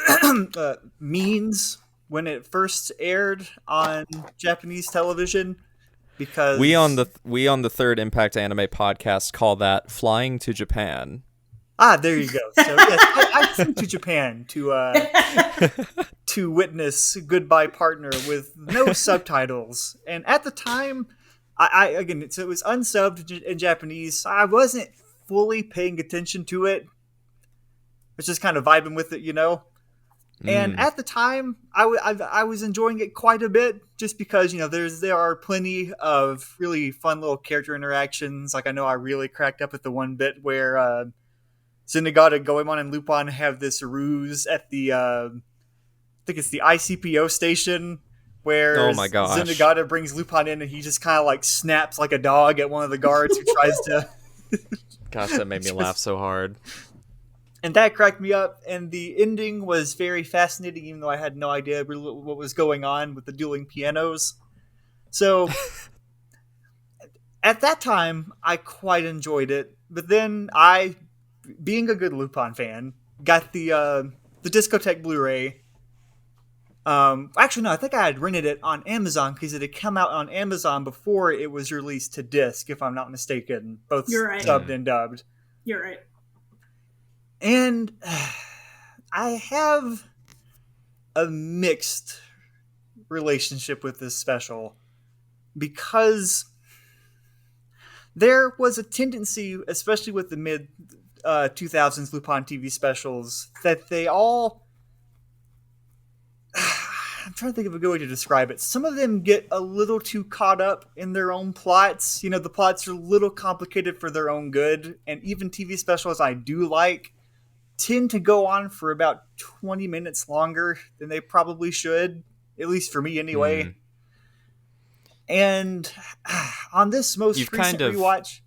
Means when it first aired on Japanese television. Because we on the Third Impact Anime podcast call that flying to Japan. There you go. So yes, I flew to Japan to witness Goodbye Partner with no subtitles. And at the time, it was unsubbed in Japanese. I wasn't fully paying attention to it. I was just kind of vibing with it, And at the time, I was enjoying it quite a bit, just because there are plenty of really fun little character interactions. Like I know I really cracked up at the one bit where Zenigata, Goemon, and Lupin have this ruse at the I think it's the ICPO station, where Zenigata brings Lupin in and he just kind of snaps like a dog at one of the guards who tries to. Gosh, that made me laugh so hard. And that cracked me up, and the ending was very fascinating, even though I had no idea really what was going on with the dueling pianos. So, at that time, I quite enjoyed it. But then I, being a good Lupin fan, got the Discotheque Blu-ray. Actually, no, I think I had rented it on Amazon, because it had come out on Amazon before it was released to disc, if I'm not mistaken. Both subbed and dubbed. You're right. And I have a mixed relationship with this special, because there was a tendency, especially with the mid 2000s Lupin TV specials, that they all... I'm trying to think of a good way to describe it. Some of them get a little too caught up in their own plots. The plots are a little complicated for their own good, and even TV specials I do like tend to go on for about 20 minutes longer than they probably should, at least for me anyway. And on this most recent rewatch...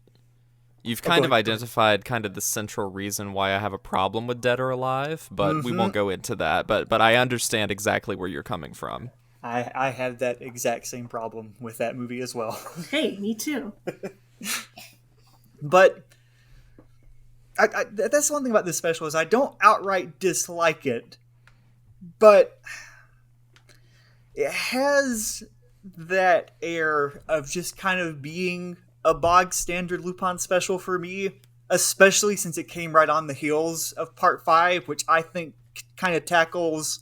You've kind of identified kind of the central reason why I have a problem with Dead or Alive, but we won't go into that. But I understand exactly where you're coming from. I have that exact same problem with that movie as well. Hey, me too. But... that's one thing about this special is I don't outright dislike it, but it has that air of just kind of being a bog standard Lupin special for me, especially since it came right on the heels of Part 5, which I think kind of tackles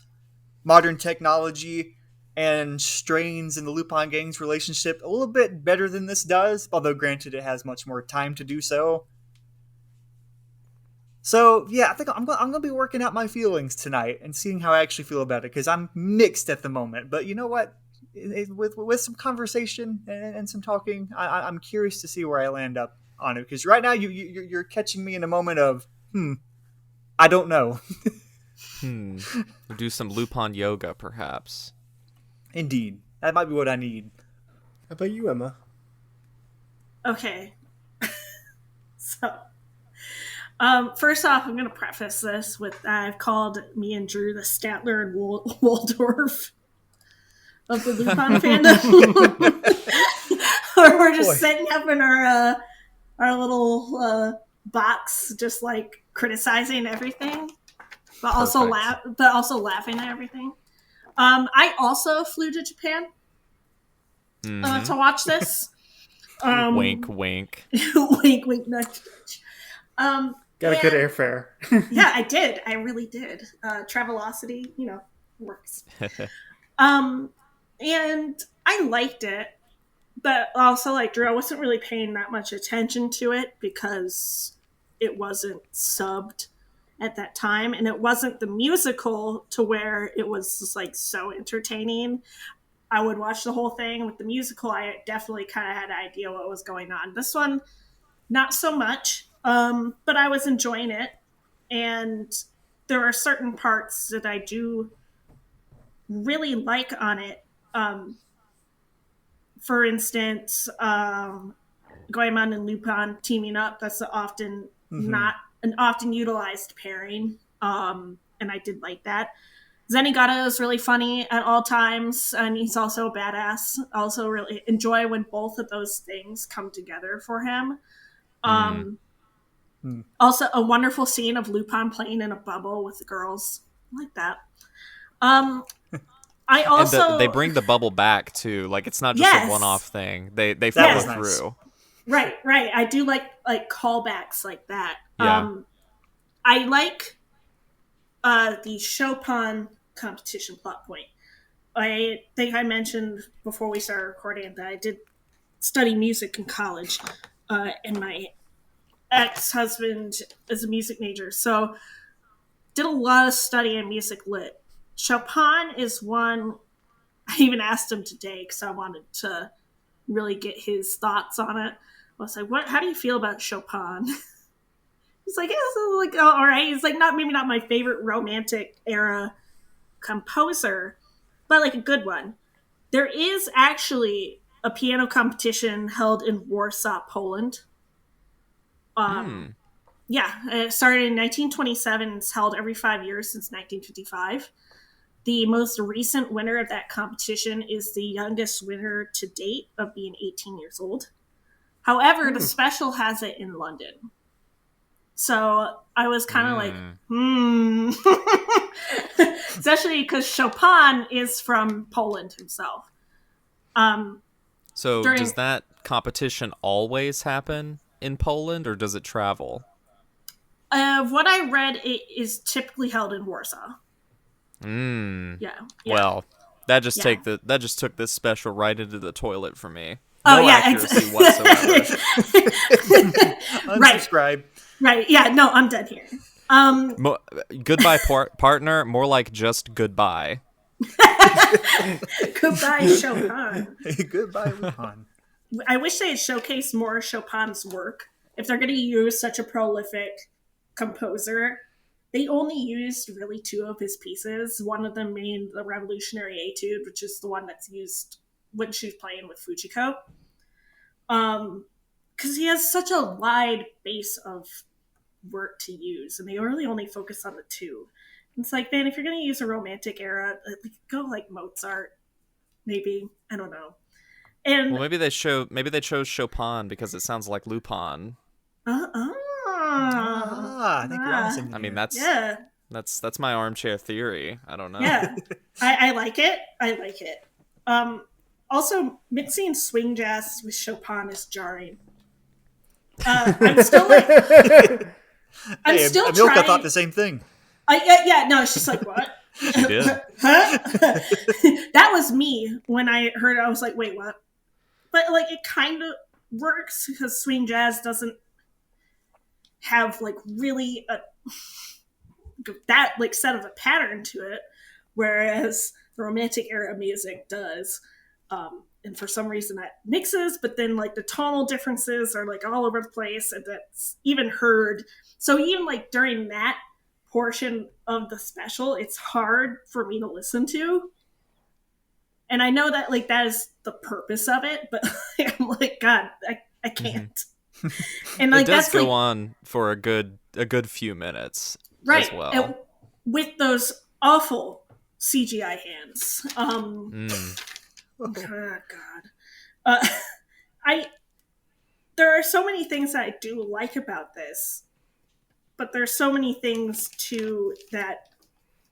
modern technology and strains in the Lupin gang's relationship a little bit better than this does, although granted it has much more time to do so. So, yeah, I think I'm going to be working out my feelings tonight and seeing how I actually feel about it, because I'm mixed at the moment. But you know what? With some conversation and some talking, I'm curious to see where I land up on it. Because right now you're catching me in a moment of, I don't know. Do some Lupin yoga, perhaps. Indeed. That might be what I need. How about you, Emma? Okay. So... first off, I'm going to preface this with I've called me and Drew the Statler and Waldorf of the Lupin fandom. Or we're just setting up in our little box, just like criticizing everything, but also laughing at everything. I also flew to Japan to watch this. Wink, wink. Wink, wink, nudge, nudge. Got a good airfare. Yeah, I did. I really did. Travelocity, works. And I liked it, but also, like Drew, I wasn't really paying that much attention to it because it wasn't subbed at that time, and it wasn't the musical to where it was just like so entertaining. I would watch the whole thing. With the musical, I definitely kind of had an idea what was going on. This one, not so much, but I was enjoying it, and there are certain parts that I do really like on it. For instance, Goemon and Lupin teaming up, that's often not an often utilized pairing, and I did like that. Zenigata is really funny at all times, and he's also a badass. Also really enjoy when both of those things come together for him. Also, a wonderful scene of Lupin playing in a bubble with the girls. I like that. I also... And they bring the bubble back, too. Like, it's not just a one-off thing. They follow through. Nice. Right. I do like callbacks like that. Yeah. I like the Chopin competition plot point. I think I mentioned before we started recording that I did study music in college, and my ex-husband is a music major, so did a lot of study in music lit. Chopin is one. I even asked him today because I wanted to really get his thoughts on it. I was like, "What? How do you feel about Chopin?" He's like, "Yeah, so like, oh, all right." He's like, maybe not my favorite romantic era composer, but like a good one. There is actually a piano competition held in Warsaw, Poland. Yeah, it started in 1927. It's held every 5 years since 1955. The most recent winner of that competition is the youngest winner to date of being 18 years old. However, the special has it in London. So I was kind of like, especially because Chopin is from Poland himself. So does that competition always happen in Poland, or does it travel? What I read, it is typically held in Warsaw. Yeah. Well, that just took this special right into the toilet for me. No accuracy whatsoever. Unsubscribe. Right. Yeah. No, I'm done here. Goodbye, partner. More like just goodbye. Goodbye, Chopin. Goodbye, Lupin. I wish they had showcased more of Chopin's work. If they're going to use such a prolific composer, they only used really 2 of his pieces. One of them being the Revolutionary Etude, which is the one that's used when she's playing with Fujiko. Because he has such a wide base of work to use, and they really only focus on the 2. It's like, man, if you're going to use a romantic era, go like Mozart, maybe. I don't know. And maybe they chose Chopin because it sounds like Lupin. I think you're on something. I mean, that's my armchair theory. I don't know. Yeah, I like it. Also, mixing swing jazz with Chopin is jarring. I'm still like, Amilka trying. thought the same thing. No, it's just like, what? She did. Huh? That was me when I heard it. I was like, wait, what? But like, it kind of works because swing jazz doesn't have like really that like set of a pattern to it, whereas the romantic era music does. And for some reason that mixes, but then like the tonal differences are like all over the place, and that's even heard. So even like during that portion of the special, it's hard for me to listen to. And I know that like that is the purpose of it, but I'm like, God, I can't. And like it does that's go like, on for a good few minutes, right, as well. and with those awful CGI hands. Oh God. there are so many things that I do like about this, but there's so many things too that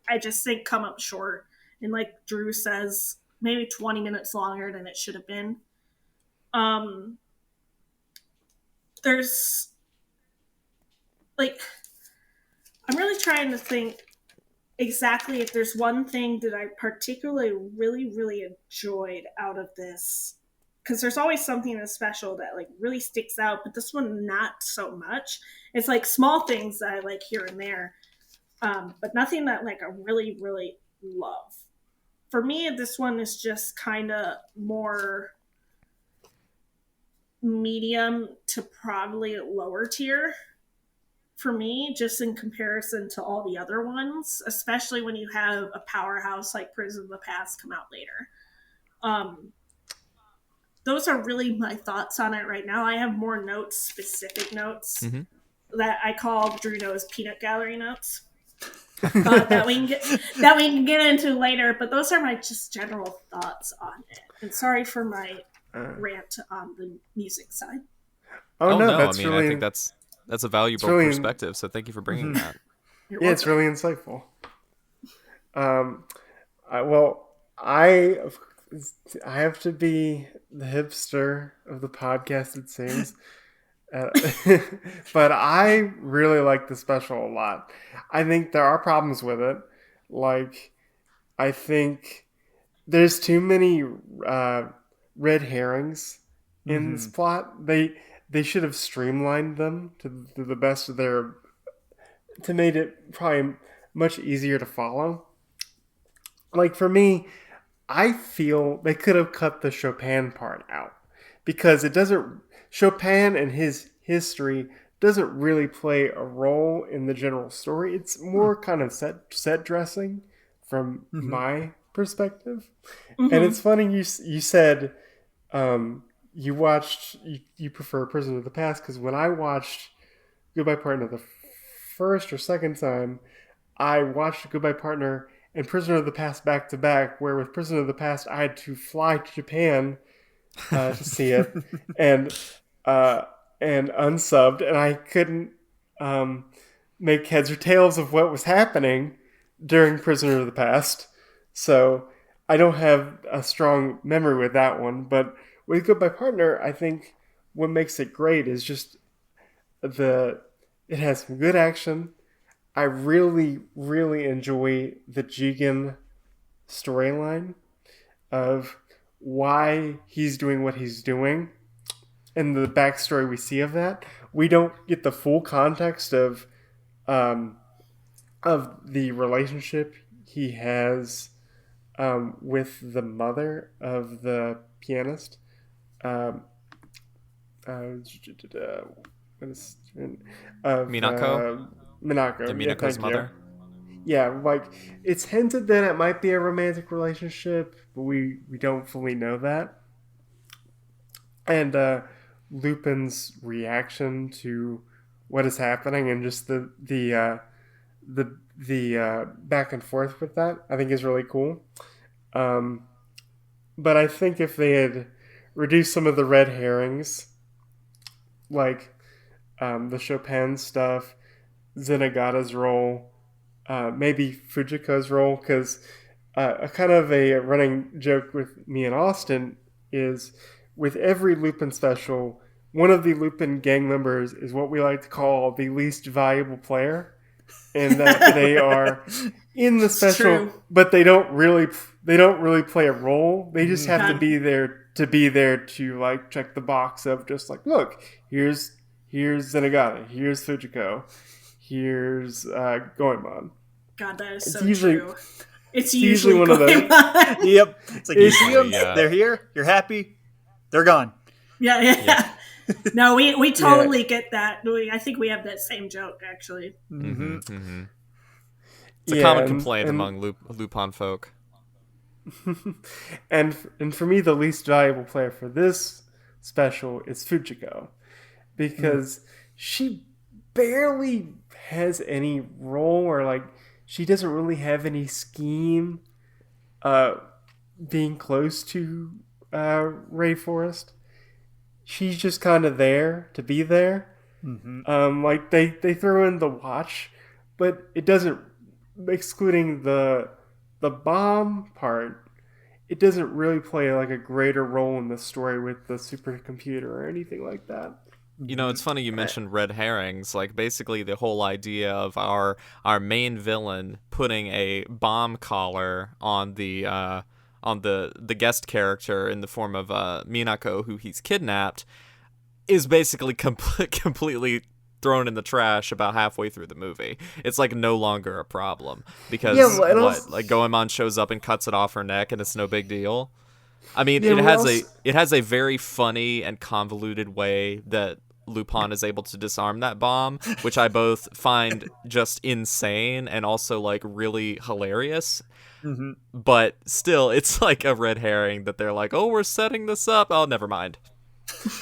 I just think come up short. And like Drew says, maybe 20 minutes longer than it should have been. There's like, I'm really trying to think exactly if there's one thing that I particularly really, really enjoyed out of this. Because there's always something that's special that like really sticks out, but this one not so much. It's like small things that I like here and there, but nothing that like I really, really love. For me, this one is just kind of more medium to probably lower tier for me, just in comparison to all the other ones, especially when you have a powerhouse like Prison of the Past come out later. Those are really my thoughts on it right now. I have more notes, specific notes, that I call Drew Knows Peanut Gallery notes. That we can get into later, but those are my just general thoughts on it. And sorry for my rant on the music side. Oh no, that's I mean, really, I think that's a valuable perspective. So thank you for bringing that. Yeah, it's really insightful. I have to be the hipster of the podcast, it seems. But I really like the special a lot. I think there are problems with it. Like, I think there's too many red herrings in this plot. They should have streamlined them to the best of their... to make it probably much easier to follow. Like, for me, I feel they could have cut the Chopin part out. Because it doesn't... Chopin and his history doesn't really play a role in the general story. It's more kind of set dressing from my perspective. And it's funny you said you prefer Prisoner of the Past, because when I watched Goodbye Partner the first or second time, I watched Goodbye Partner and Prisoner of the Past back to back, where with Prisoner of the Past I had to fly to Japan to see it, and unsubbed, and I couldn't make heads or tails of what was happening during Prisoner of the Past. So I don't have a strong memory with that one. But with Goodbye Partner, I think what makes it great is just it has some good action. I really, really enjoy the Jigen storyline of why he's doing what he's doing and the backstory we see of that. We don't get the full context of the relationship he has with the mother of the pianist. Minako? Minako. The Minako's mother? Yeah, like, it's hinted that it might be a romantic relationship, but we don't fully know that. And Lupin's reaction to what is happening and just the back and forth with that, I think is really cool. But I think if they had reduced some of the red herrings, like the Chopin stuff, Zenigata's role, maybe Fujiko's role, because a kind of a running joke with me and Austin is with every Lupin special, one of the Lupin gang members is what we like to call the least valuable player, and that they are in the special, but they don't really play a role. They just have to be there to like check the box of just like, look, here's Zenigata, here's Fujiko, here's Goemon. God, that is it's so usually, true. It's usually one of those. Yep. It's like you see them, they're here, you're happy, they're gone. Yeah. No, we totally get that. I think we have that same joke, actually. It's a common complaint among Lupin folk. and for me, the least valuable player for this special is Fujiko, because she barely has any role, or like she doesn't really have any scheme being close to Ray Forrest. she's just kind of there to be there. Like they throw in the watch, but it doesn't, excluding the bomb part, it doesn't really play like a greater role in the story with the supercomputer or anything like that. You know, it's funny you mentioned red herrings. Like, basically the whole idea of our main villain putting a bomb collar on the guest character in the form of Minako, who he's kidnapped, is basically completely thrown in the trash about halfway through the movie. It's like no longer a problem because like Goemon shows up and cuts it off her neck and it's no big deal. I mean, it has a very funny and convoluted way that Lupin is able to disarm that bomb, which I both find just insane and also like really hilarious. But still, it's like a red herring that they're like, oh, we're setting this up. Oh, never mind.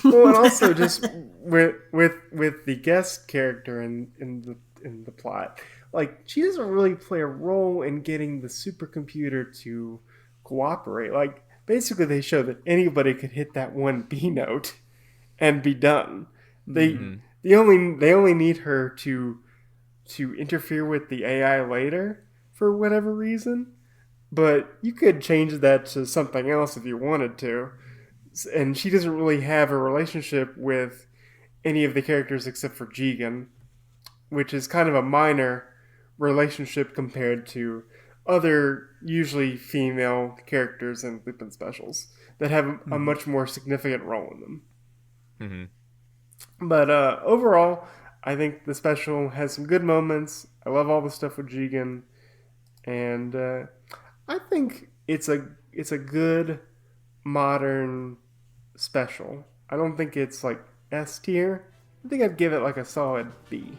Well, and also just with the guest character in the plot, like she doesn't really play a role in getting the supercomputer to cooperate. Like basically, they show that anybody could hit that one B note and be done. They only need her to interfere with the AI later for whatever reason, but you could change that to something else if you wanted to. And she doesn't really have a relationship with any of the characters except for Jigen, which is kind of a minor relationship compared to other usually female characters in Lupin specials that have a much more significant role in them. But overall, I think the special has some good moments. I love all the stuff with Jigen, and I think it's a good modern special. I don't think it's like S tier. I think I'd give it like a solid B.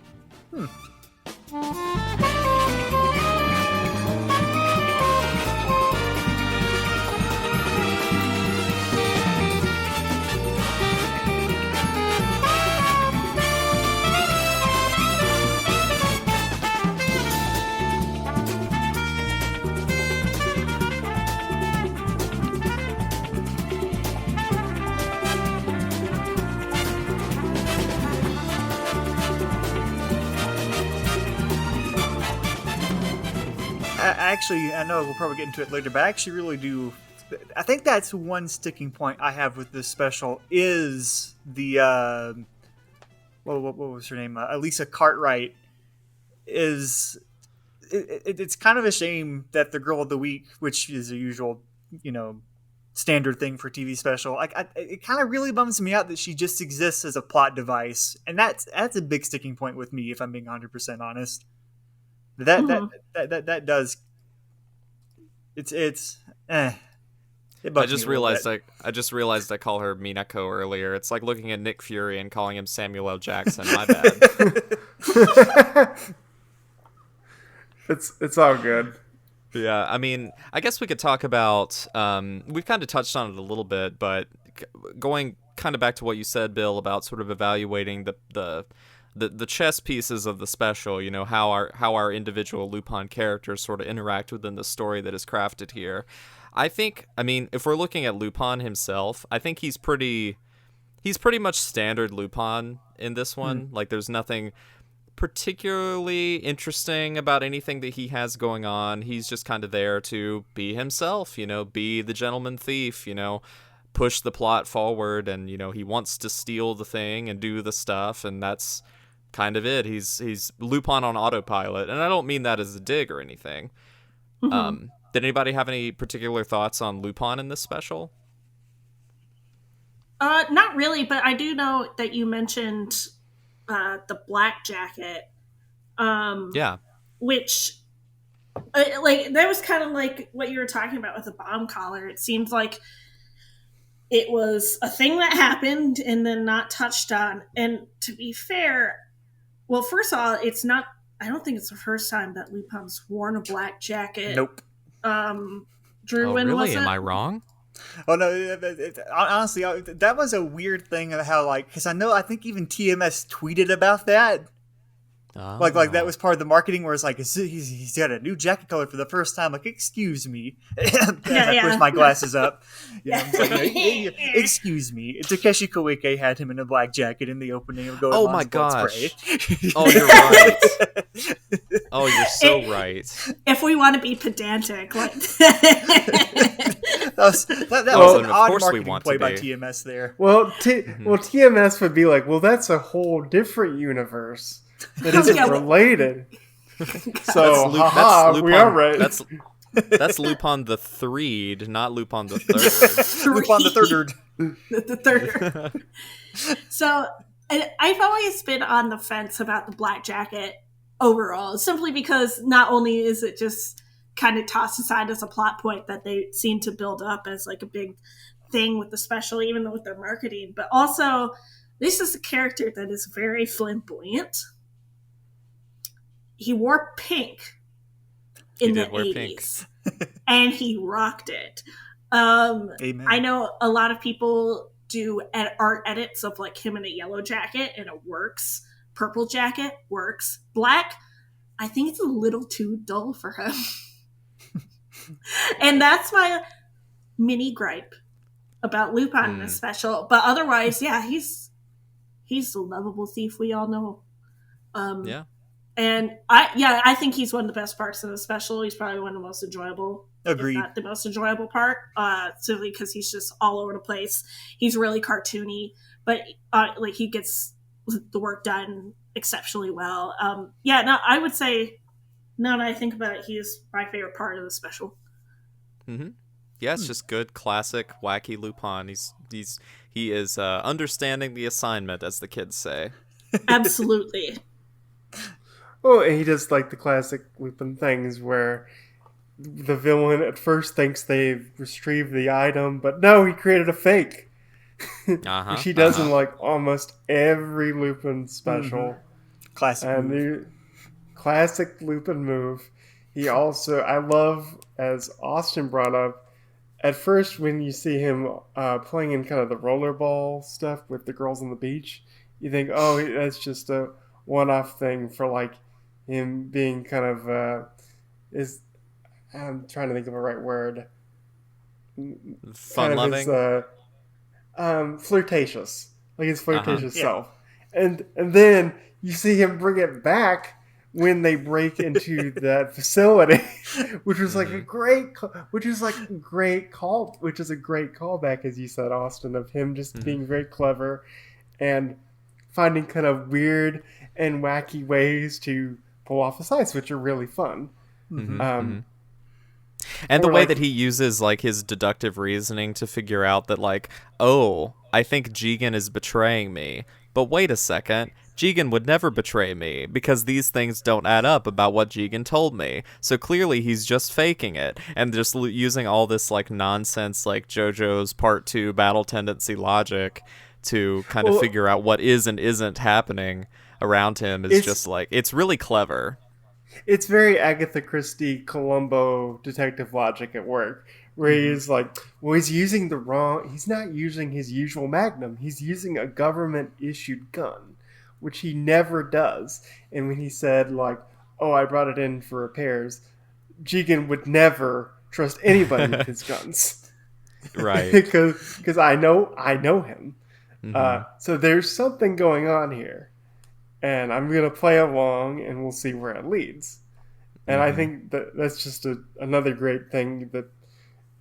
Actually, I know we'll probably get into it later, but I actually really do. I think that's one sticking point I have with this special is the what was her name? Elisa Cartwright. It's kind of a shame that the Girl of the Week, which is a usual, standard thing for TV special, it kind of really bums me out that she just exists as a plot device, and that's a big sticking point with me, if I'm being 100% honest. That does. It I just realized I call her Minako earlier. It's like looking at Nick Fury and calling him Samuel L. Jackson. My bad. It's all good. Yeah, I mean, I guess we could talk about. We've kind of touched on it a little bit, but going kind of back to what you said, Bill, about sort of evaluating the chess pieces of the special, how our individual Lupin characters sort of interact within the story that is crafted here. I mean, if we're looking at Lupin himself, I think he's pretty much standard Lupin in this one. Like, there's nothing particularly interesting about anything that he has going on. He's just kind of there to be himself, be the gentleman thief, push the plot forward, and he wants to steal the thing and do the stuff, and that's kind of it. He's Lupin on autopilot, and I don't mean that as a dig or anything. Did anybody have any particular thoughts on Lupin in this special? Not really, but I do know that you mentioned the black jacket. Yeah. Which, that was kind of like what you were talking about with the bomb collar. It seems like it was a thing that happened and then not touched on. And to be fair, well, first of all, I don't think it's the first time that Lupin's worn a black jacket. Nope. Drew, when really? was it? Am I wrong? Oh no! Honestly, that was a weird thing of how, because I think even TMS tweeted about that, Like that was part of the marketing where it's like he's got a new jacket color for the first time. Like, excuse me, I push my glasses up. It's like, hey, excuse me. Takeshi Koike had him in a black jacket in the opening of Go. Oh my gosh! Oh, you're right. Oh, you're so right. If we want to be pedantic, like that was an odd marketing play by TMS there. Well, TMS would be like, well, that's a whole different universe that isn't related. So, we are right. That's Lupin the Third, not Lupin the Third. Lupin the Third. The third. So, I've always been on the fence about the black jacket overall, simply because not only is it just kind of tossed aside as a plot point that they seem to build up as like a big thing with the special, even with their marketing, but also this is a character that is very flamboyant. He wore pink in the 80s and he rocked it. Amen. I know a lot of people do art edits of like him in a yellow jacket and it works. Purple jacket works. Black, I think it's a little too dull for him. And that's my mini gripe about Lupin in this special. But otherwise, yeah, he's the lovable thief we all know. Yeah. And I think he's one of the best parts of the special. He's probably one of the most enjoyable. Agreed. If not the most enjoyable part, simply because he's just all over the place. He's really cartoony, but like he gets the work done exceptionally well. I would say, now that I think about it, he is my favorite part of the special. Mm-hmm. Yeah, it's just good, classic, wacky Lupin. He is understanding the assignment, as the kids say. Absolutely. Oh, and he does like the classic Lupin things where the villain at first thinks they've retrieved the item, but no, he created a fake. Which he does in like almost every Lupin special. Classic Lupin move. He also, I love, as Austin brought up, at first when you see him playing in kind of the rollerball stuff with the girls on the beach, you think, oh, that's just a one-off thing for like him being kind of I'm trying to think of a right word. Fun-loving? Flirtatious. Like his flirtatious self. And then you see him bring it back when they break into that facility, which was like a great callback, as you said, Austin, of him just being very clever and finding kind of weird and wacky ways to pull off his heists, which are really fun. And the way that he uses like his deductive reasoning to figure out that like, oh, I think Jigen is betraying me. But wait a second, Jigen would never betray me because these things don't add up about what Jigen told me. So clearly he's just faking it and just using all this like nonsense like JoJo's Part 2 battle tendency logic to kind of figure out what is and isn't happening around him is just like, it's really clever. It's very Agatha Christie Columbo detective logic at work, where he's like, well, he's not using his usual Magnum. He's using a government-issued gun, which he never does. And when he said, like, oh, I brought it in for repairs, Jigen would never trust anybody with his guns. Right. Because I know him. So there's something going on here. And I'm going to play along, and we'll see where it leads. And I think that's just another great thing that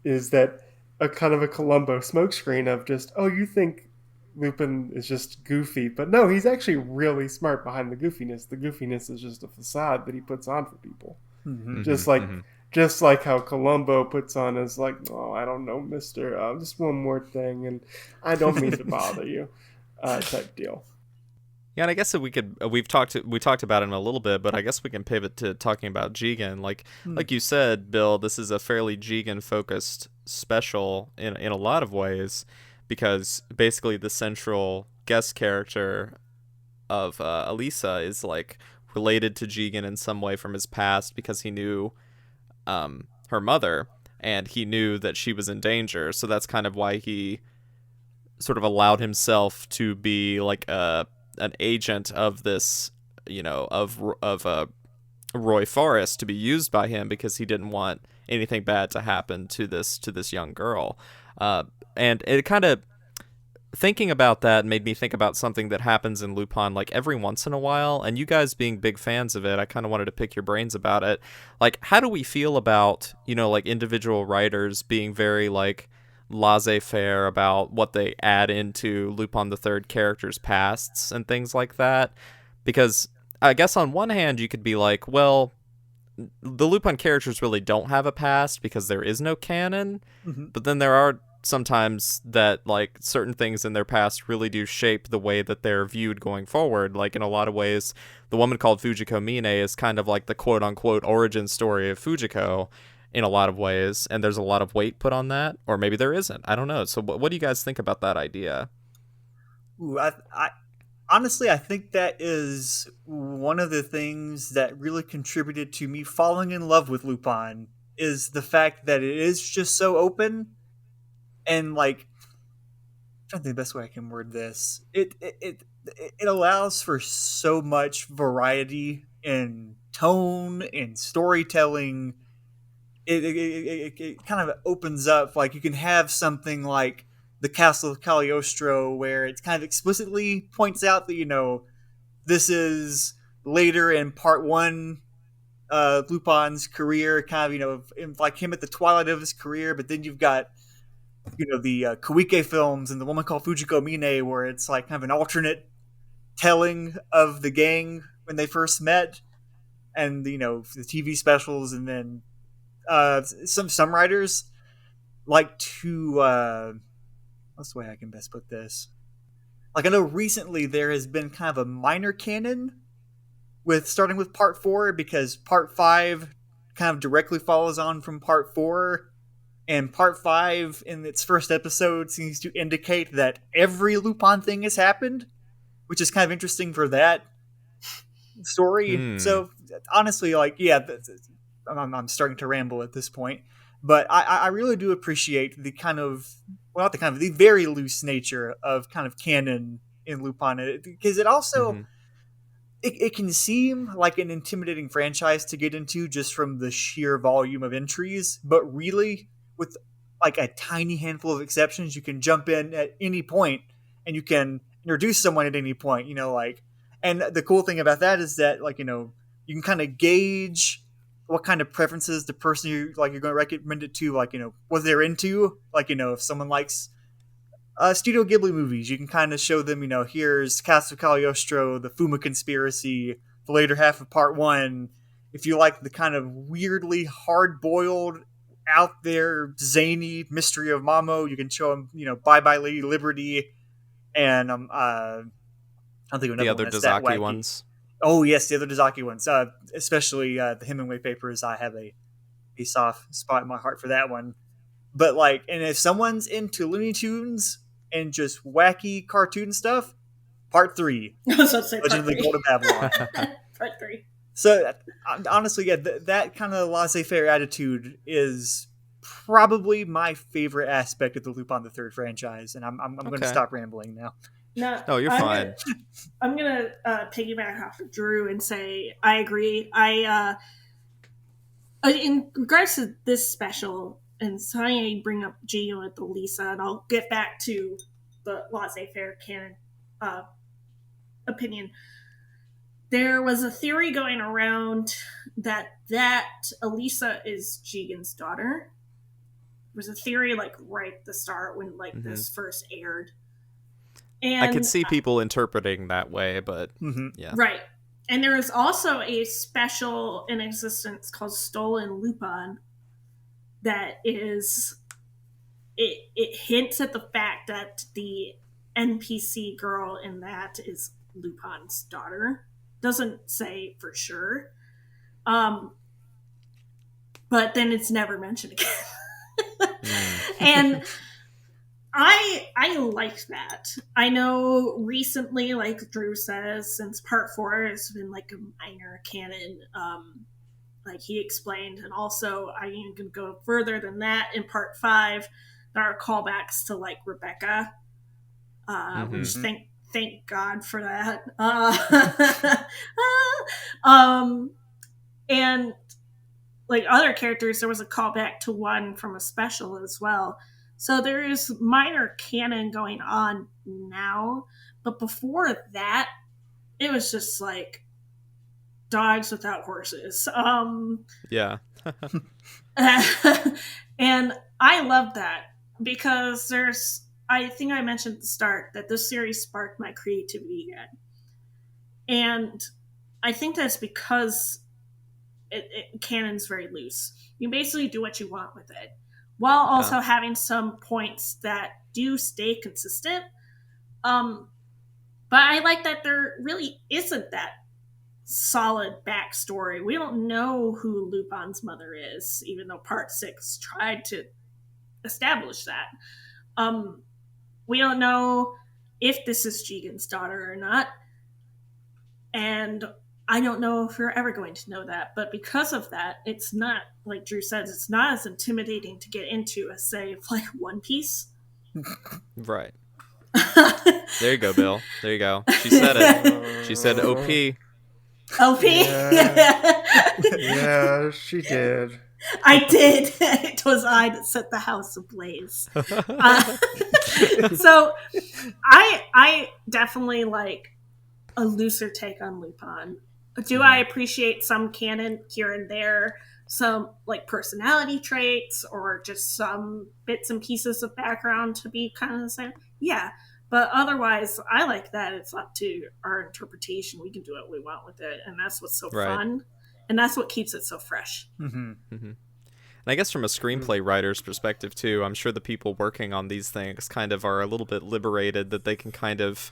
is that a kind of a Columbo smokescreen of just, oh, you think Lupin is just goofy. But no, he's actually really smart behind the goofiness. The goofiness is just a facade that he puts on for people. Just like how Columbo puts on his like, oh, I don't know, mister, just one more thing, and I don't mean to bother you type deal. Yeah, and I guess that we talked about him a little bit, but I guess we can pivot to talking about Jigen. Like you said, Bill, this is a fairly Jigen focused special in a lot of ways, because basically the central guest character of Elisa is like related to Jigen in some way from his past, because he knew her mother and he knew that she was in danger. So that's kind of why he sort of allowed himself to be like an agent of this of Roy Forrest to be used by him because he didn't want anything bad to happen to this young girl. And it kind of, thinking about that made me think about something that happens in Lupin like every once in a while, and you guys being big fans of it, I kind of wanted to pick your brains about it. Like, how do we feel about, like individual writers being very like laissez-faire about what they add into Lupin the Third characters' pasts and things like that? Because I guess on one hand you could be like, well, the Lupin characters really don't have a past because there is no canon, but then there are sometimes that like certain things in their past really do shape the way that they're viewed going forward. Like in a lot of ways, the woman called Fujiko Mine is kind of like the quote unquote origin story of Fujiko in a lot of ways, and there's a lot of weight put on that, or maybe there isn't. I don't know. So what do you guys think about that idea? Ooh, I honestly, I think that is one of the things that really contributed to me falling in love with Lupin, is the fact that it is just so open. And like, I'm trying to think the best way I can word this. It allows for so much variety in tone and storytelling. It kind of opens up, like you can have something like the Castle of Cagliostro, where it kind of explicitly points out that this is later in part one, Lupin's career, kind of like him at the twilight of his career. But then you've got the Koike films and the woman called Fujiko Mine, where it's like kind of an alternate telling of the gang when they first met, and the TV specials. And then some writers like to what's the way I can best put this? Like, I know recently there has been kind of a minor canon with starting with part 4, because part 5 kind of directly follows on from part 4. And part 5, in its first episode, seems to indicate that every Lupin thing has happened, which is kind of interesting for that story. So, honestly, like, yeah, I'm starting to ramble at this point. But I really do appreciate the kind of, well, not the kind of, the very loose nature of kind of canon in Lupin. Because it also, it can seem like an intimidating franchise to get into just from the sheer volume of entries. But really, with like a tiny handful of exceptions, you can jump in at any point and you can introduce someone at any point, and the cool thing about that is that, like, you can kind of gauge what kind of preferences the person you're going to recommend it to, like, what they're into. Like, if someone likes Studio Ghibli movies, you can kind of show them, here's Castle of Cagliostro, the Fuma Conspiracy, the later half of part 1. If you like the kind of weirdly hard-boiled, out there, zany Mystery of Mamo, you can show them, Bye Bye Lady Liberty, and I don't think of the another other one that's that Dazaki wacky. ones. Oh yes, the other Dazaki ones, especially the Hemingway papers. I have a soft spot in my heart for that one. But like, and if someone's into Looney Tunes and just wacky cartoon stuff, part 3, I was about to say Legend of the Golden Babylon. part 3. So honestly, yeah, that kind of laissez-faire attitude is probably my favorite aspect of the Lupin the Third franchise, and I'm going to stop rambling now. No, you're fine. I'm gonna piggyback off of Drew and say I agree. In regards to this special, and sorry I bring up Gio and the Lisa, and I'll get back to the laissez-faire canon opinion. There was a theory going around that Elisa is Jigen's daughter. There was a theory like right at the start when this first aired. And I could see people interpreting that way, but yeah. Right. And there is also a special in existence called Stolen Lupin that is, it hints at the fact that the NPC girl in that is Lupin's daughter. Doesn't say for sure. But then it's never mentioned again. And I like that. I know recently, like Drew says, since part 4 has been like a minor canon, like he explained, and also I even can go further than that. In part 5, there are callbacks to like Rebecca, which thank God for that. And like other characters, there was a callback to one from a special as well. So there is minor canon going on now, but before that, it was just like dogs without horses. Yeah. And I love that because I think I mentioned at the start that this series sparked my creativity again. And I think that's because canon's very loose. You basically do what you want with it, while also having some points that do stay consistent. But I like that there really isn't that solid backstory. We don't know who Lupin's mother is, even though Part 6 tried to establish that. We don't know if this is Jigen's daughter or not. And I don't know if we're ever going to know that. But because of that, it's not, like Drew says, it's not as intimidating to get into as, say, like One Piece. Right. There you go, Bill. There you go. She said it. She said OP. OP? Yeah, she did. I did. It was I that set the house ablaze. So I definitely like a looser take on Lupin. Do I appreciate some canon here and there, some like personality traits or just some bits and pieces of background to be kind of the same? Yeah. But otherwise, I like that it's up to our interpretation. We can do what we want with it. And that's what's so fun. And that's what keeps it so fresh. Mm-hmm. Mm-hmm. And I guess from a screenplay writer's perspective, too, I'm sure the people working on these things kind of are a little bit liberated that they can kind of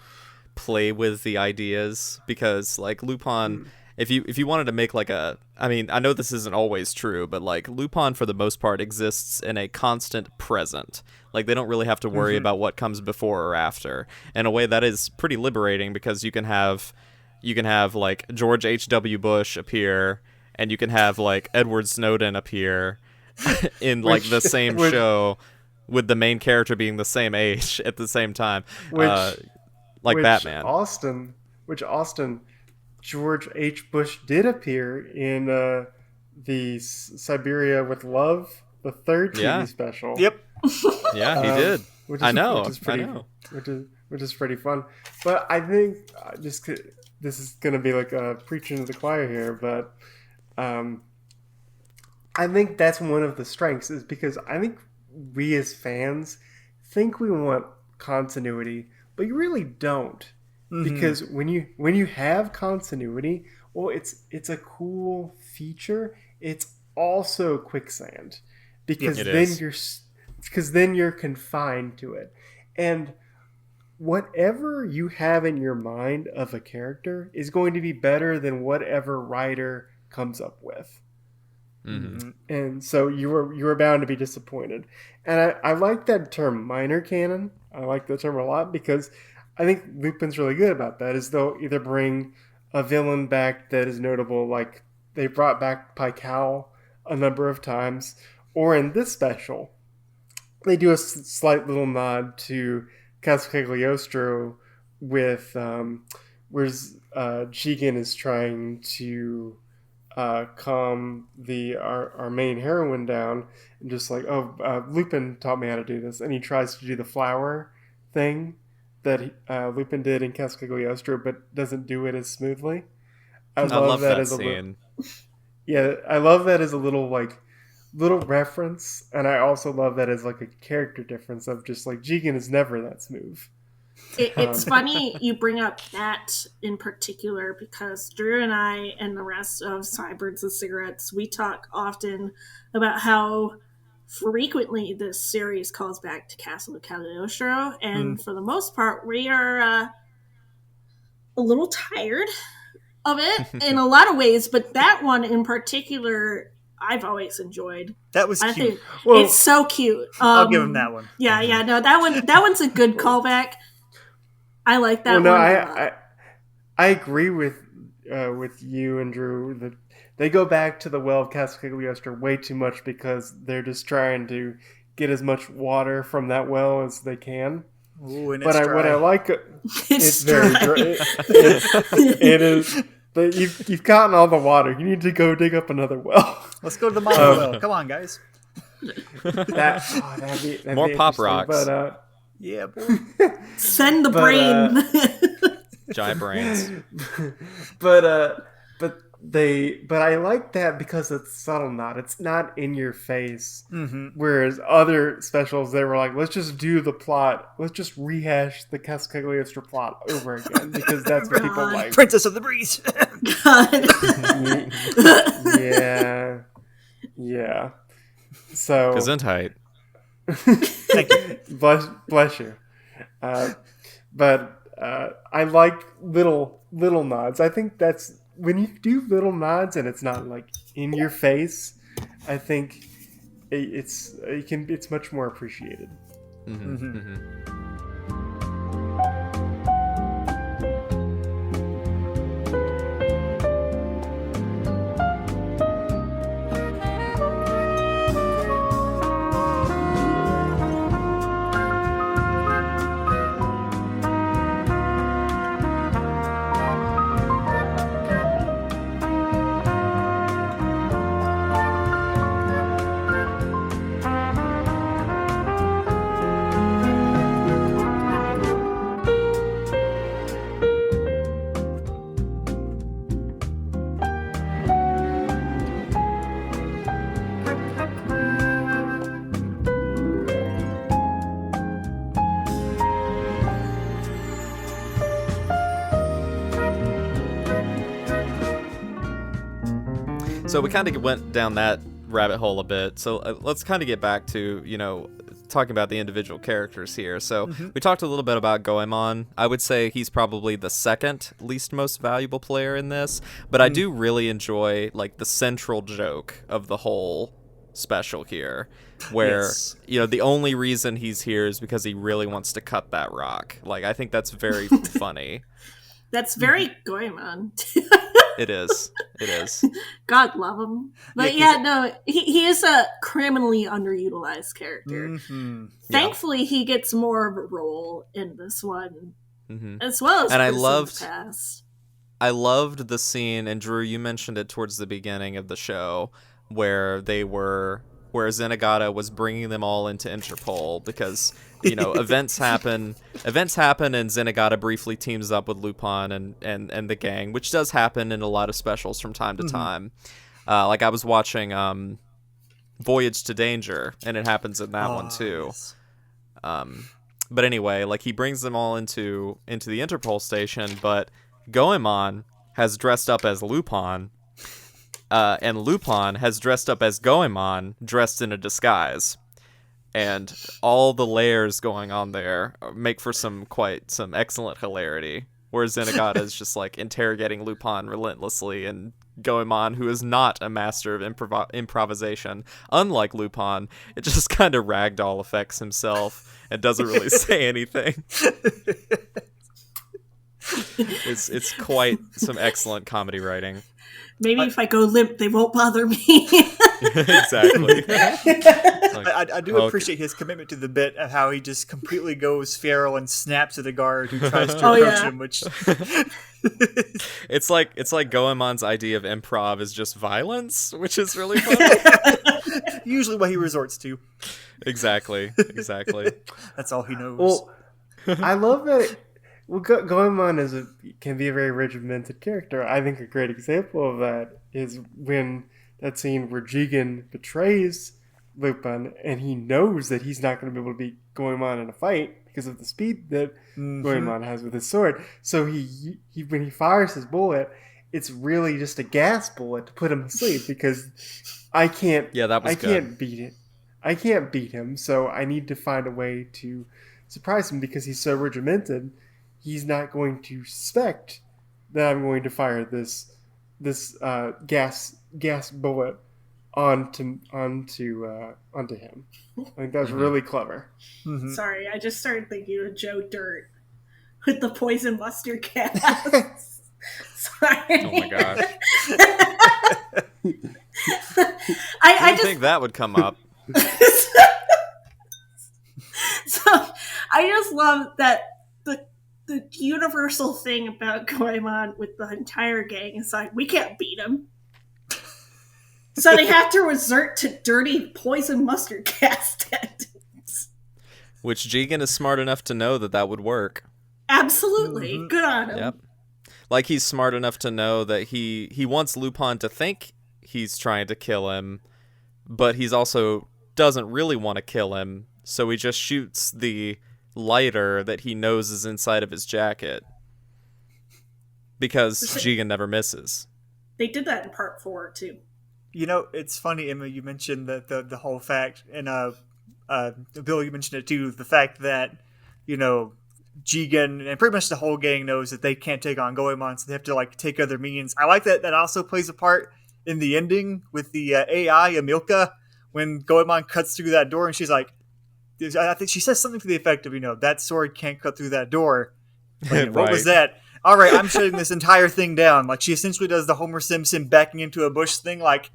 play with the ideas. Because, like, Lupin... If you wanted to make like I mean, I know this isn't always true, but like Lupin for the most part exists in a constant present. Like they don't really have to worry about what comes before or after. In a way that is pretty liberating because you can have like George H.W. Bush appear and you can have like Edward Snowden appear in like the same show with the main character being the same age at the same time. Like Batman. Austin George H. Bush did appear in the Siberia with Love, the third TV special. Yep. Yeah, he did. Which is pretty fun. But I think this is going to be like preaching to the choir here, but I think that's one of the strengths is because I think we as fans think we want continuity, but you really don't. Because when you have continuity, well, it's a cool feature. It's also quicksand because then you're confined to it, and whatever you have in your mind of a character is going to be better than whatever writer comes up with. Mm-hmm. And so you were bound to be disappointed. And I like that term, minor canon. I like that term a lot because I think Lupin's really good about that, is they'll either bring a villain back that is notable, like they brought back Paikal a number of times, or in this special, they do a slight little nod to Cagliostro with where Jigen is trying to calm our main heroine down, and just like, Lupin taught me how to do this, and he tries to do the flower thing that Lupin did in Cagliostro, but doesn't do it as smoothly. I love that as scene. I love that as a little reference, and I also love that as like a character difference of just like Jigen is never that smooth. It's funny you bring up that in particular because Drew and I and the rest of Sideburns and Cigarettes, we talk often about how frequently this series calls back to Castle of Cagliostro, and for the most part we are a little tired of it in a lot of ways, but that one in particular I've always enjoyed. That was cute. Think it's so cute. I'll give him that one. No, that one's a good callback. I like that one. I agree with you and Drew that they go back to the well of Cagliostro way too much because they're just trying to get as much water from that well as they can. Ooh, and But it's what I dry. like, It's very dry. dry. It is. But you've gotten all the water. You need to go dig up another well. Let's go to the mile well. Come on, guys. That'd More be pop interesting. rocks. But Yeah, boy. Send the But, brain. Giant brains. but I like that because it's subtle. It's not in your face. Mm-hmm. Whereas other specials, they were like, let's just do the plot. Let's just rehash the Castiglione plot over again because that's what people God. like. Princess of the Breeze. Yeah. So Gesundheit. Thank you. bless you. But I like little nods. I think that's when you do little nods and it's not like in your face. I think it's much more appreciated. Mm-hmm. Mm-hmm. So we kind of went down that rabbit hole a bit. So let's kind of get back to, talking about the individual characters here. So we talked a little bit about Goemon. I would say he's probably the second least most valuable player in this, but I do really enjoy like the central joke of the whole special here, where Yes. the only reason he's here is because he really wants to cut that rock. Like, I think that's very funny. That's very Goemon. It is. God love him. But he is a criminally underutilized character. Mm-hmm. Thankfully, he gets more of a role in this one, Mm-hmm. as well as And I Chris in loved- the past. I loved the scene, and Drew, you mentioned it towards the beginning of the show, where Zenigata was bringing them all into Interpol because, events happen, and Zenigata briefly teams up with Lupin and the gang, which does happen in a lot of specials from time to time. Like I was watching Voyage to Danger, and it happens in that one too. Yes. But anyway, like he brings them all into the Interpol station, but Goemon has dressed up as Lupin, and Lupin has dressed up as Goemon, dressed in a disguise. And all the layers going on there make for some excellent hilarity. Whereas Zenigata is just like interrogating Lupin relentlessly, and Goemon, who is not a master of improvisation, unlike Lupin, it just kind of ragdoll affects himself and doesn't really say anything. It's quite some excellent comedy writing. Maybe if I go limp, they won't bother me. Exactly. I do appreciate his commitment to the bit of how he just completely goes feral and snaps at a guard who tries to approach him, which It's like Goemon's idea of improv is just violence, which is really funny. usually what he resorts to. Exactly. That's all he knows. Well, I love that. Goemon can be a very regimented character. I think a great example of that is when that scene where Jigen betrays Lupin, and he knows that he's not going to be able to beat Goemon in a fight because of the speed that Goemon has with his sword. So he when he fires his bullet, it's really just a gas bullet to put him asleep because I can't. Yeah, that was I good. can't beat it. I can't beat him, so I need to find a way to surprise him because he's so regimented. He's not going to suspect that I'm going to fire this gas bullet onto him. I think that's really clever. Mhm. Sorry, I just started thinking of Joe Dirt with the poison mustard gas. Sorry. Oh my gosh. I Didn't think that would come up. So I just love that the universal thing about Goemon with the entire gang is like, we can't beat him. So they have to resort to dirty poison mustard gas tactics. Which Jigen is smart enough to know that would work. Absolutely. Mm-hmm. Good on him. Yep. Like, he's smart enough to know that he wants Lupin to think he's trying to kill him, but he's also doesn't really want to kill him, so he just shoots the lighter that he knows is inside of his jacket. Because Jigen never misses. They did that in part 4, too. You know, it's funny, Emma, you mentioned the whole fact, and Bill, you mentioned it too, the fact that, you know, Jigen and pretty much the whole gang knows that they can't take on Goemon, so they have to, like, take other minions. I like that also plays a part in the ending with the AI, Emilka, when Goemon cuts through that door, and she's like, I think she says something to the effect of, you know, that sword can't cut through that door. Like, what was that? All right, I'm shutting this entire thing down. Like, she essentially does the Homer Simpson backing into a bush thing, like,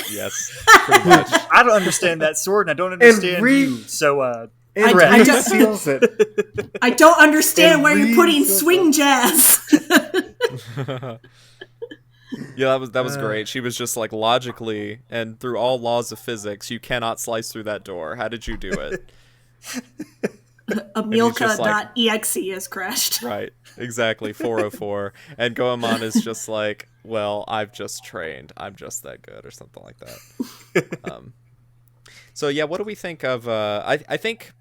yes, pretty much. I don't understand that sword, and I don't understand you. So, I just seals it. I don't understand where you're putting seals swing jazz. Yeah, that was great. She was just like, logically and through all laws of physics, you cannot slice through that door. How did you do it? Amilka.exe has crashed. Right, exactly, 404. And Goemon is just like, well, I've just trained. I'm just that good, or something like that. So yeah, what do we think of? I think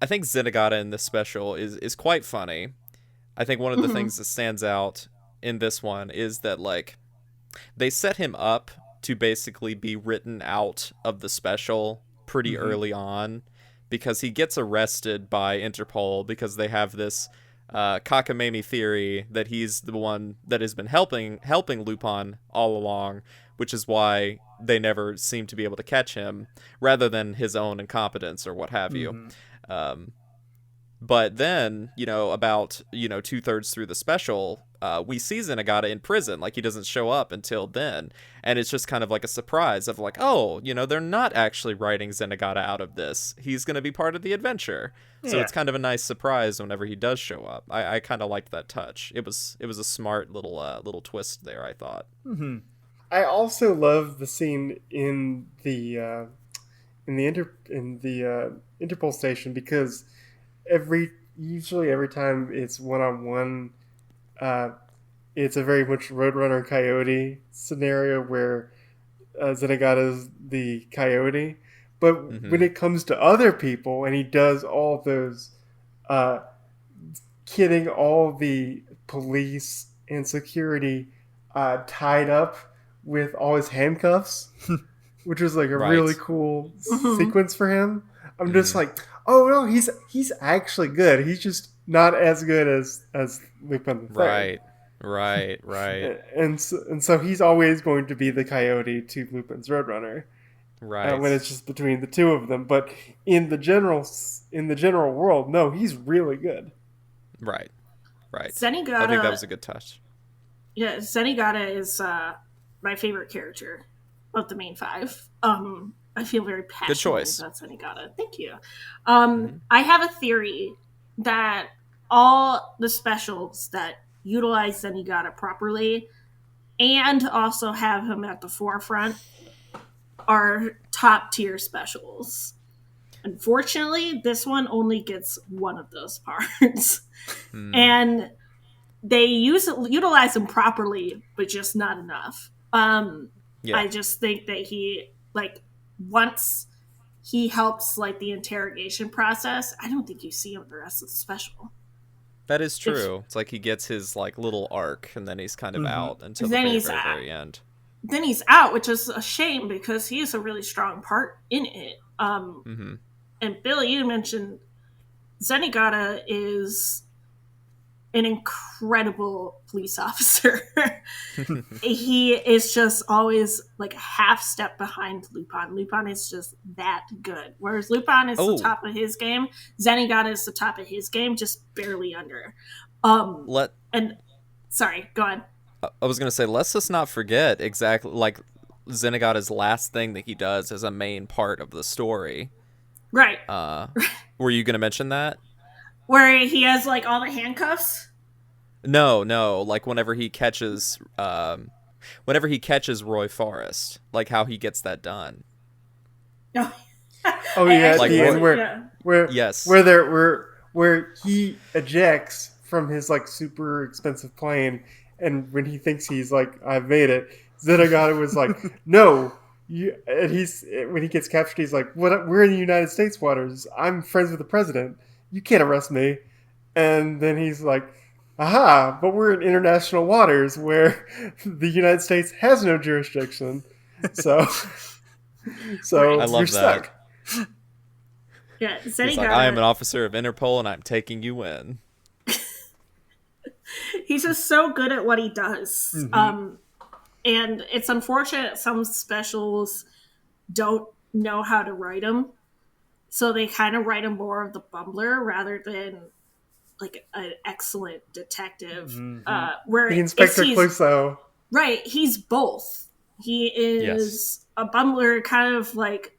Zenigata in this special is quite funny. I think one of the things that stands out in this one is that, like, they set him up to basically be written out of the special pretty early on, because he gets arrested by Interpol because they have this cockamamie theory that he's the one that has been helping Lupin all along, which is why they never seem to be able to catch him, rather than his own incompetence or what have you. But then, you know, about, you know, 2/3 through the special, we see Zenigata in prison. Like, he doesn't show up until then. And it's just kind of like a surprise of like, oh, you know, they're not actually writing Zenigata out of this. He's going to be part of the adventure. So it's kind of a nice surprise whenever he does show up. I kind of liked that touch. It was a smart little twist there, I thought. I also love the scene in the Interpol station, because usually every time it's one-on-one, it's a very much Roadrunner Coyote scenario where Zenigata's the coyote. But when it comes to other people, and he does all those getting all the police and security tied up with all his handcuffs, which was like a really cool sequence for him. I'm just like, oh no, he's actually good. He's just not as good as Lupin the Third. Right. And so he's always going to be the coyote to Lupin's Roadrunner. Right. When it's just between the two of them, but in the general world, no, he's really good. Right. Zenigata, I think that was a good touch. Yeah, Zenigata is my favorite character of the main five. I feel very passionate about Zenigata. Thank you. I have a theory that all the specials that utilize Zenigata properly and also have him at the forefront are top tier specials. Unfortunately, this one only gets one of those parts. And they utilize him properly, but just not enough. I just think that he, like, once he helps, like, the interrogation process, I don't think you see him the rest of the special. That is true. It's like he gets his, like, little arc, and then he's kind of out until the very end. Then he's out, which is a shame, because he is a really strong part in it. And Bill, you mentioned Zenigata is an incredible police officer. He is just always like a half step behind Lupin. Lupin is just that good. Whereas Lupin is the top of his game, Zenigata is the top of his game, just barely under. Sorry, go on. I was going to say, let's just not forget exactly, like, Zenigata's last thing that he does as a main part of the story. Right. Were you going to mention that? Where he has like all the handcuffs? No, like whenever he catches Roy Forrest, like how he gets that done. No. Oh yeah, at Like, the end yes. where he ejects from his like super expensive plane, and when he thinks he's like, I've made it, Zenigata was like, no. When he gets captured, he's like, "What? We're in the United States waters. I'm friends with the president. You can't arrest me." And then he's like, "Aha! But we're in international waters where the United States has no jurisdiction. So I love you're that. stuck." Yeah, He's like, I am an officer of Interpol, and I'm taking you in. He's just so good at what he does. Mm-hmm. And it's unfortunate some specials don't know how to write them. So they kind of write him more of the bumbler rather than like an excellent detective. Mm-hmm. Where The Inspector Clouseau. Right, he's both. He is a bumbler, kind of like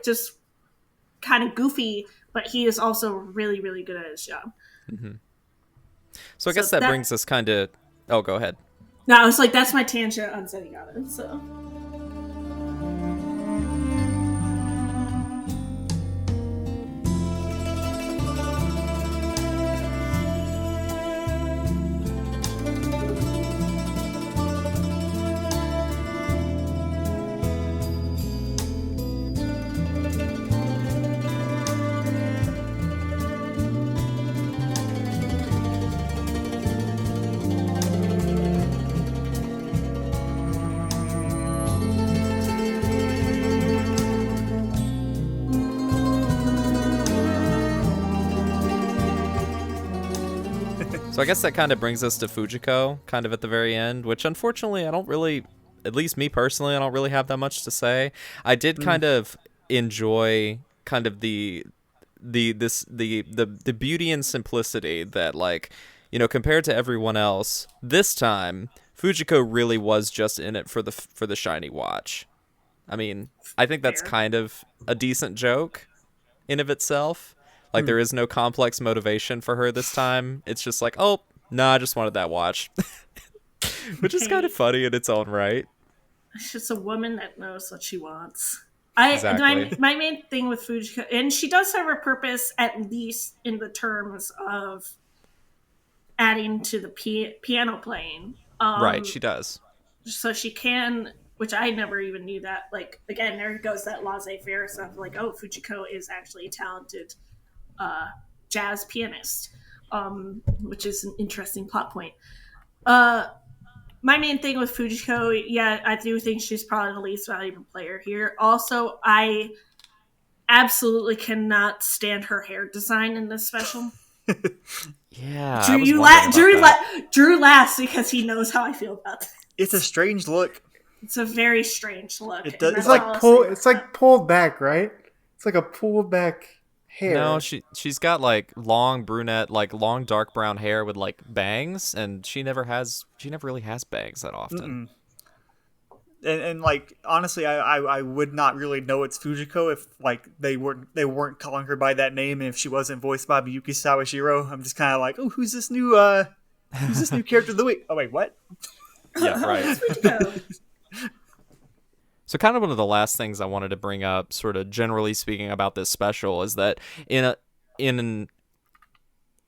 just kind of goofy, but he is also really, really good at his job. Mm-hmm. So I guess that brings us kind of... Oh, go ahead. No, I was like, that's my tangent on Zenigata, so... So I guess that kind of brings us to Fujiko, kind of at the very end, which unfortunately I don't really, at least me personally, I don't really have that much to say. I did kind of enjoy kind of the beauty and simplicity that, like, you know, compared to everyone else, this time Fujiko really was just in it for the shiny watch. I mean, I think that's kind of a decent joke in of itself. Like, there is no complex motivation for her this time. It's just like, oh, no, I just wanted that watch. Which is kind of funny in its own right. She's a woman that knows what she wants. Exactly. My main thing with Fujiko, and she does have her purpose, at least in the terms of adding to the piano playing. Right, she does. So she can, which I never even knew that. Like, again, there goes that laissez-faire stuff. Like, oh, Fujiko is actually a talented jazz pianist, which is an interesting plot point. My main thing with Fujiko, yeah, I do think she's probably the least valuable player here. Also, I absolutely cannot stand her hair design in this special. Yeah, Drew laughs because he knows how I feel about that. It's a strange look. It's a very strange look. It does. It's like pulled back, right? It's like a pulled back hair. No, she's got like long brunette, like long dark brown hair with like bangs, and she never really has bangs that often. And like, honestly, I would not really know it's Fujiko if like they weren't calling her by that name, and if she wasn't voiced by Miyuki Sawashiro. I'm just kind of like, oh, who's this new character of the week? Oh wait, what? Yeah, right. So kind of one of the last things I wanted to bring up, sort of generally speaking about this special, is that in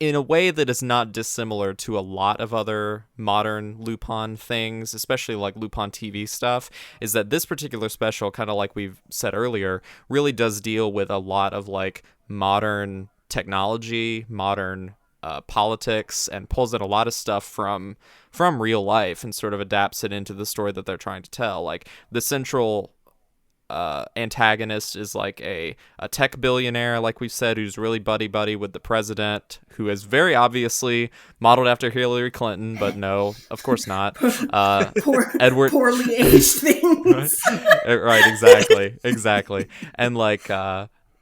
a way that is not dissimilar to a lot of other modern Lupin things, especially like Lupin TV stuff, is that this particular special, kind of like we've said earlier, really does deal with a lot of like modern technology, modern politics, and pulls in a lot of stuff from real life and sort of adapts it into the story that they're trying to tell. Like, the central antagonist is like a tech billionaire, like we've said, who's really buddy with the president, who is very obviously modeled after Hillary Clinton, but no, of course not. Edward poorly aged things. Right, exactly. And like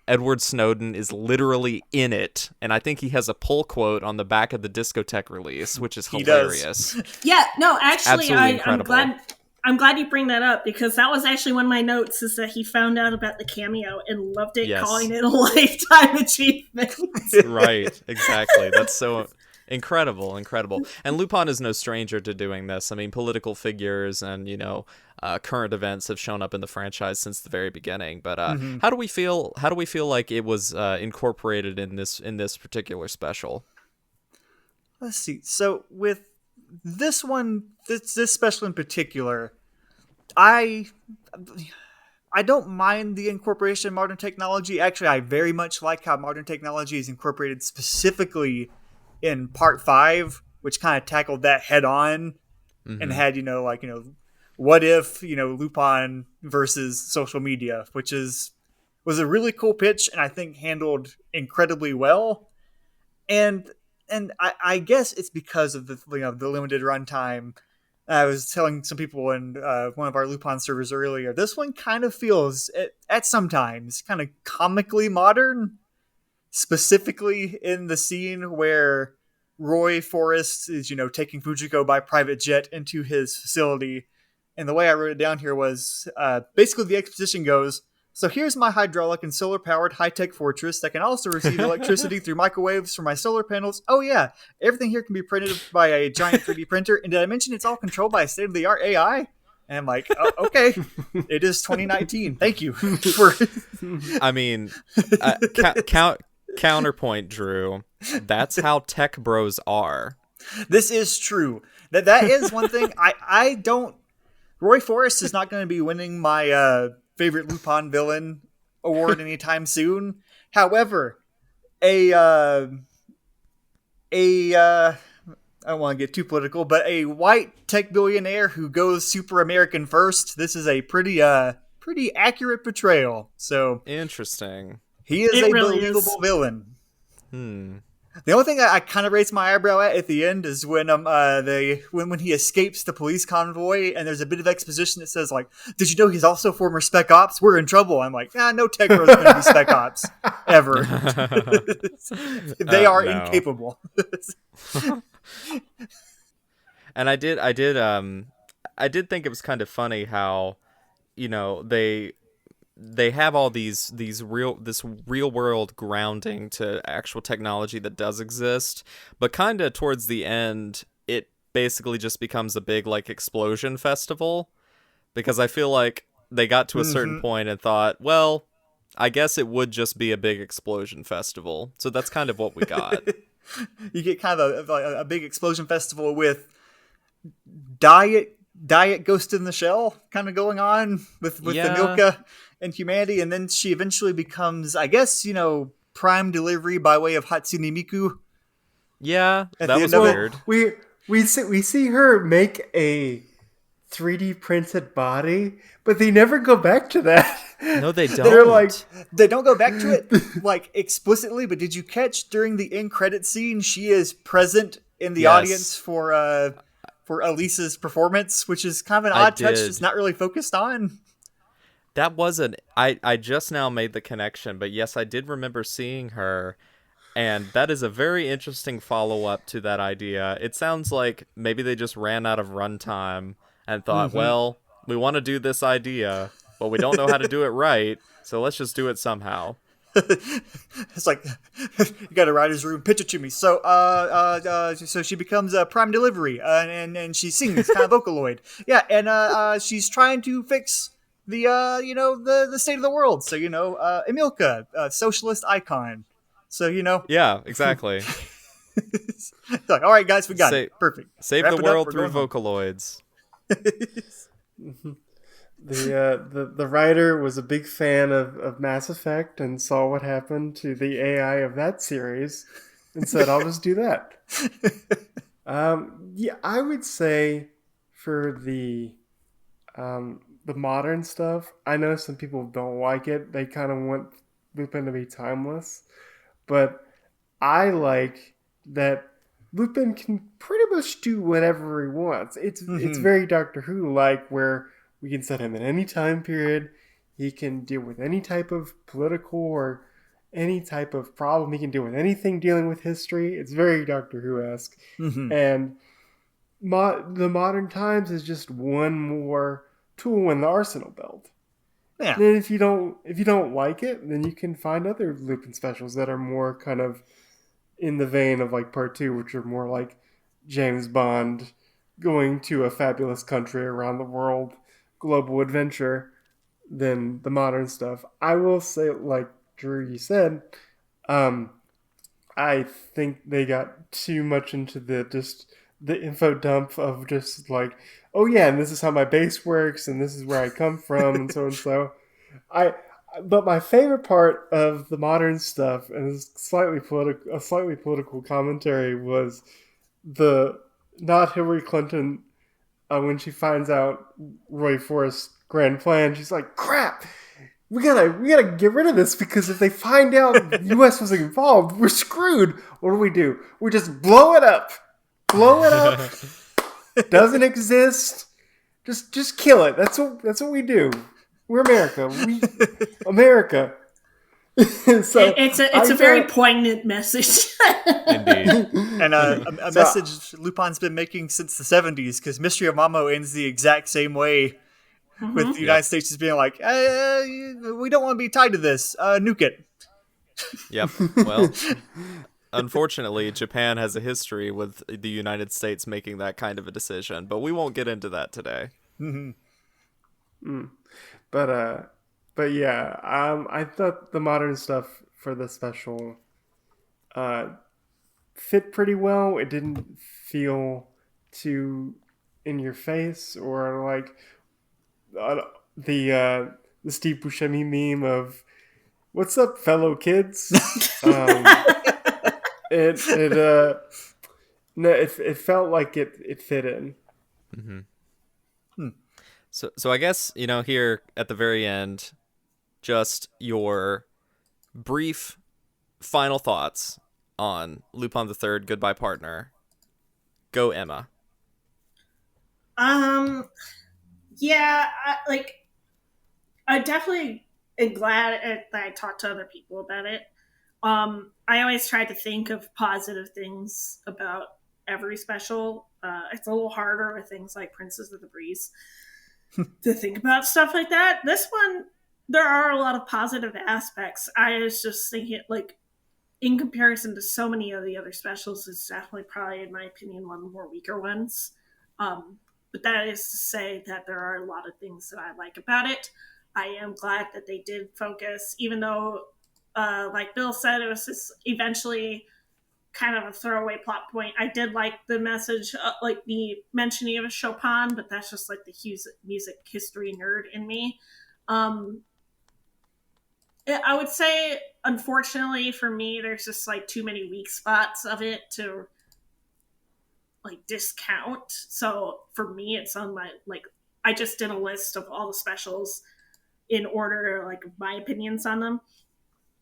Edward Snowden is literally in it, and I think he has a pull quote on the back of the discotheque release, which is hilarious. Yeah, no, actually, I'm glad I'm glad you bring that up because that was actually one of my notes is that he found out about the cameo and loved it, Yes. calling it a lifetime achievement. Right, exactly. That's so incredible. And Lupin is no stranger to doing this. I mean, political figures and, current events have shown up in the franchise since the very beginning. But how do we feel like it was incorporated in this particular special? Let's see. So with this one, this special in particular, I don't mind the incorporation of modern technology. Actually, I very much like how modern technology is incorporated specifically in Part 5, which kind of tackled that head on and had, what if, Lupin versus social media, which was a really cool pitch and I think handled incredibly well. And I guess it's because of the limited runtime. I was telling some people in one of our Lupin servers earlier, this one kind of feels, at sometimes, kind of comically modern, specifically in the scene where Roy Forrest is, taking Fujiko by private jet into his facility. And the way I wrote it down here was, basically the exposition goes, so here's my hydraulic and solar-powered high-tech fortress that can also receive electricity through microwaves from my solar panels. Oh yeah, everything here can be printed by a giant 3D printer. And did I mention it's all controlled by a state-of-the-art AI? And I'm like, oh, okay, it is 2019. Thank you. I mean, counterpoint, Drew. That's how tech bros are. This is true. That is one thing. I don't... Roy Forrest is not going to be winning my... favorite Lupin villain award anytime soon. However, I don't want to get too political, but a white tech billionaire who goes super American first. This is a pretty accurate portrayal. So interesting. He is a believable villain. The only thing I kind of raised my eyebrow at the end is when when he escapes the police convoy and there's a bit of exposition that says like, "Did you know he's also former Spec Ops? We're in trouble." I'm like, no tech bro's going to be Spec Ops ever. They are incapable. And I did think it was kind of funny how, they have all this real world grounding to actual technology that does exist, but kind of towards the end it basically just becomes a big like explosion festival, because I feel like they got to a certain point and thought, well, I guess it would just be a big explosion festival. So that's kind of what we got. You get kind of a big explosion festival with diet Ghost in the Shell kind of going on with the Milka and humanity, and then she eventually becomes, I guess, prime delivery by way of Hatsune Miku. Yeah, that was weird. We see her make a 3D printed body, but they never go back to that. No, they don't. They're like, they don't go back to it like explicitly, but did you catch during the end credit scene she is present in the audience for Elise's performance, which is kind of an odd touch that's not really focused on. That wasn't... I just now made the connection, but yes, I did remember seeing her, and that is a very interesting follow-up to that idea. It sounds like maybe they just ran out of runtime and thought, well, we want to do this idea, but we don't know how to do it right, so let's just do it somehow. It's like, you got a writer's room, pitch it to me. So so she becomes a prime delivery, and she sings kind of Vocaloid. Yeah, and she's trying to fix the the state of the world. So Emilka, socialist icon. So Yeah, exactly. It's like, all right, guys, we got it. Perfect. Save the world through Vocaloids. The writer was a big fan of Mass Effect and saw what happened to the AI of that series and said, I'll just do that. I would say for the modern stuff, I know some people don't like it. They kind of want Lupin to be timeless. But I like that Lupin can pretty much do whatever he wants. It's very Doctor Who-like, where we can set him in any time period. He can deal with any type of political or any type of problem. He can deal with anything dealing with history. It's very Doctor Who-esque. And the modern times is just one more tool in the arsenal belt. Yeah. And then if you don't like it, then you can find other Lupin specials that are more kind of in the vein of like part 2, which are more like James Bond going to a fabulous country around the world, global adventure, than the modern stuff. I will say, like Drew, you said, I think they got too much into the info dump of just like, oh yeah, and this is how my base works, and this is where I come from, and so and so. But my favorite part of the modern stuff, and it's slightly political commentary, was the not Hillary Clinton when she finds out Roy Forrest's grand plan. She's like, "Crap, we gotta get rid of this because if they find out the U.S. was involved, we're screwed. What do? We just blow it up. Blow it up. Doesn't exist. Just kill it. That's what we do. We're America. America." So it's a very poignant message. Indeed. And a message Lupin's been making since the 70s, because Mystery of Mamo ends the exact same way, with the United States just being like, we don't want to be tied to this. Nuke it. Yep. Well, unfortunately, Japan has a history with the United States making that kind of a decision, but we won't get into that today. But yeah, I thought the modern stuff for the special fit pretty well. It didn't feel too in your face or like the Steve Buscemi meme of "What's up, fellow kids?" It felt like it fit in. So I guess, here at the very end, just your brief final thoughts on Lupin the Third, Goodbye Partner. Go, Emma. Yeah, I definitely am glad that I talked to other people about it. I always try to think of positive things about every special. It's a little harder with things like Princess of the Breeze to think about stuff like that. This one, there are a lot of positive aspects. I was just thinking, like, in comparison to so many of the other specials, it's definitely probably, in my opinion, one of the more weaker ones. But that is to say that there are a lot of things that I like about it. I am glad that they did focus, even though, like Bill said, it was just eventually kind of a throwaway plot point. I did like the message, like the mentioning of a Chopin, but that's just like the music history nerd in me. I would say, unfortunately for me, there's just like too many weak spots of it to like discount. So for me, it's on my, like, I just did a list of all the specials in order, like, my opinions on them.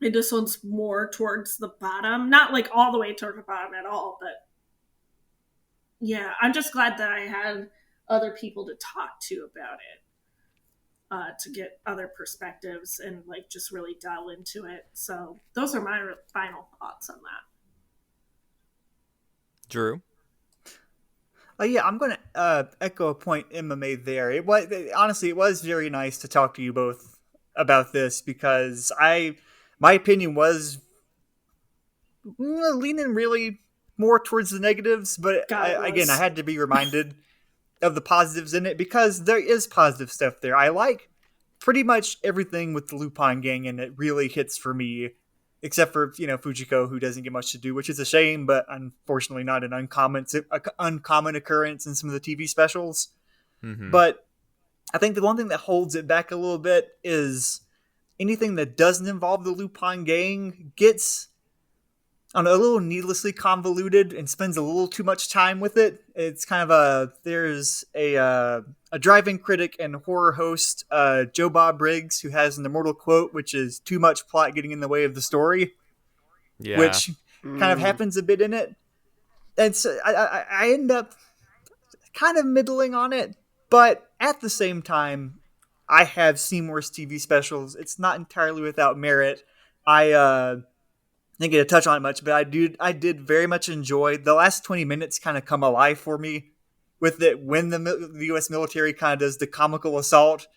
And this one's more towards the bottom. Not like all the way toward the bottom at all, but yeah, I'm just glad that I had other people to talk to about it, to get other perspectives and like just really dial into it. So those are my final thoughts on that. Drew? Yeah, I'm going to echo a point Emma made there. It was very nice to talk to you both about this, because my opinion was leaning really more towards the negatives, but I had to be reminded of the positives in it, because there is positive stuff there. I like pretty much everything with the Lupin gang, and it really hits for me, except for, Fujiko, who doesn't get much to do, which is a shame, but unfortunately not an uncommon occurrence in some of the TV specials. Mm-hmm. But I think the one thing that holds it back a little bit is anything that doesn't involve the Lupin gang gets a little needlessly convoluted and spends a little too much time with it. It's kind of there's a drive-in critic and horror host, Joe Bob Briggs, who has an immortal quote, which is "too much plot getting in the way of the story," which kind of happens a bit in it. And so I end up kind of middling on it, but at the same time, I have seen worse TV specials. It's not entirely without merit. I didn't get to touch on it much, but I did very much enjoy the last 20 minutes. Kind of come alive for me with it when the U.S. military kind of does the comical assault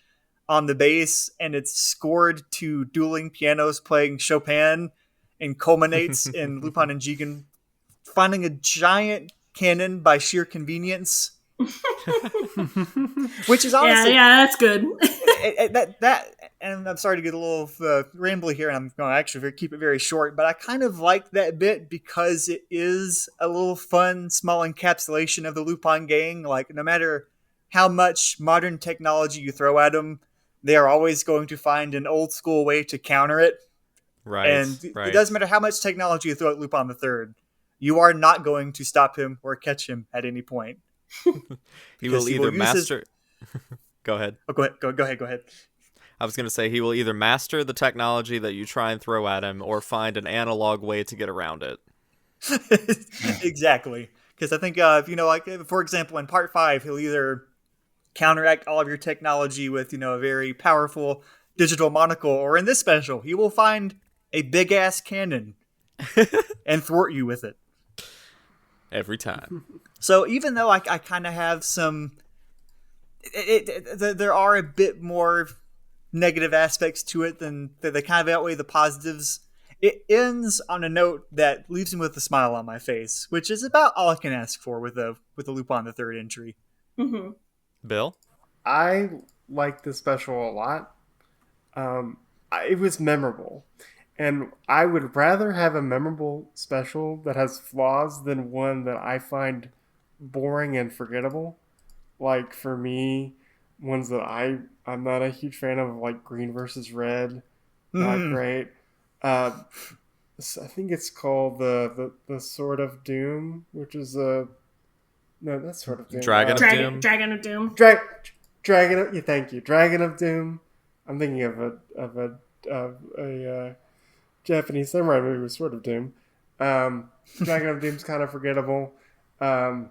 on the base, and it's scored to dueling pianos playing Chopin, and culminates in Lupin and Jigen finding a giant cannon by sheer convenience, which is honestly that's good. that. And I'm sorry to get a little rambly here, and I'm going to actually keep it very short, but I kind of like that bit because it is a little fun, small encapsulation of the Lupin gang. Like, no matter how much modern technology you throw at them, they are always going to find an old school way to counter it. Right. And it doesn't matter how much technology you throw at Lupin the Third, you are not going to stop him or catch him at any point. He will either master. Go ahead. Oh, go ahead. I was going to say he will either master the technology that you try and throw at him, or find an analog way to get around it. Exactly. Because I think, like, for example, in part 5, he'll either counteract all of your technology with, a very powerful digital monocle, or in this special, he will find a big ass cannon and thwart you with it. Every time. So even though I kind of have some, there are a bit more negative aspects to it than they kind of outweigh the positives. It ends on a note that leaves me with a smile on my face, which is about all I can ask for with a Lupin the Third entry. Mm-hmm. Bill? I like this special a lot. It was memorable. And I would rather have a memorable special that has flaws than one that I find boring and forgettable. Like, for me, ones that I'm not a huge fan of, like Green versus Red. Not great. I think it's called the Sword of Doom, which is no, that's Sword of Doom. Dragon of Doom. Dragon of Doom. Thank you. Dragon of Doom. I'm thinking of a Japanese samurai movie with Sword of Doom. Dragon of Doom's kind of forgettable. And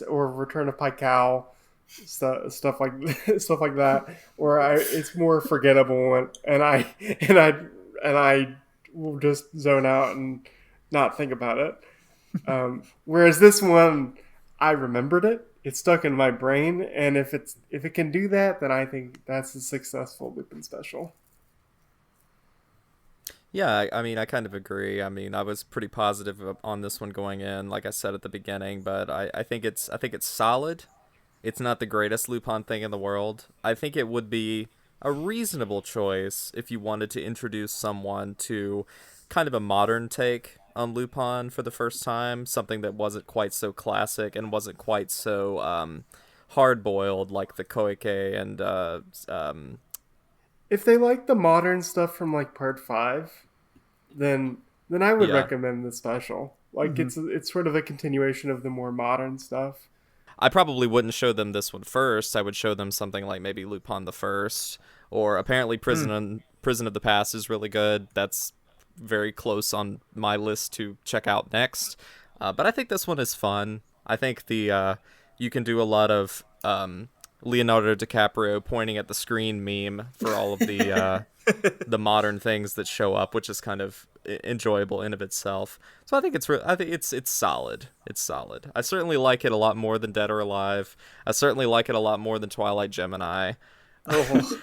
or Return of Paikao, stuff like that, or it's more forgettable, and I will just zone out and not think about it. Whereas this one, I remembered it. It stuck in my brain, and if it can do that, then I think that's a successful Lupin special. Yeah, I mean, I kind of agree. I mean, I was pretty positive on this one going in, like I said at the beginning, but I think it's solid. It's not the greatest Lupin thing in the world. I think it would be a reasonable choice if you wanted to introduce someone to kind of a modern take on Lupin for the first time, something that wasn't quite so classic and wasn't quite so hard-boiled like the Koike and if they like the modern stuff from like part 5, then I would recommend the special. Like, it's sort of a continuation of the more modern stuff. I probably wouldn't show them this one first. I would show them something like maybe Lupin the First, or apparently Prison of the Past is really good. That's very close on my list to check out next. But I think this one is fun. I think you can do a lot of Leonardo DiCaprio pointing at the screen meme for all of the the modern things that show up, which is kind of enjoyable in of itself. So I think it's solid. It's solid. I certainly like it a lot more than Dead or Alive. I certainly like it a lot more than Twilight Gemini. Listen.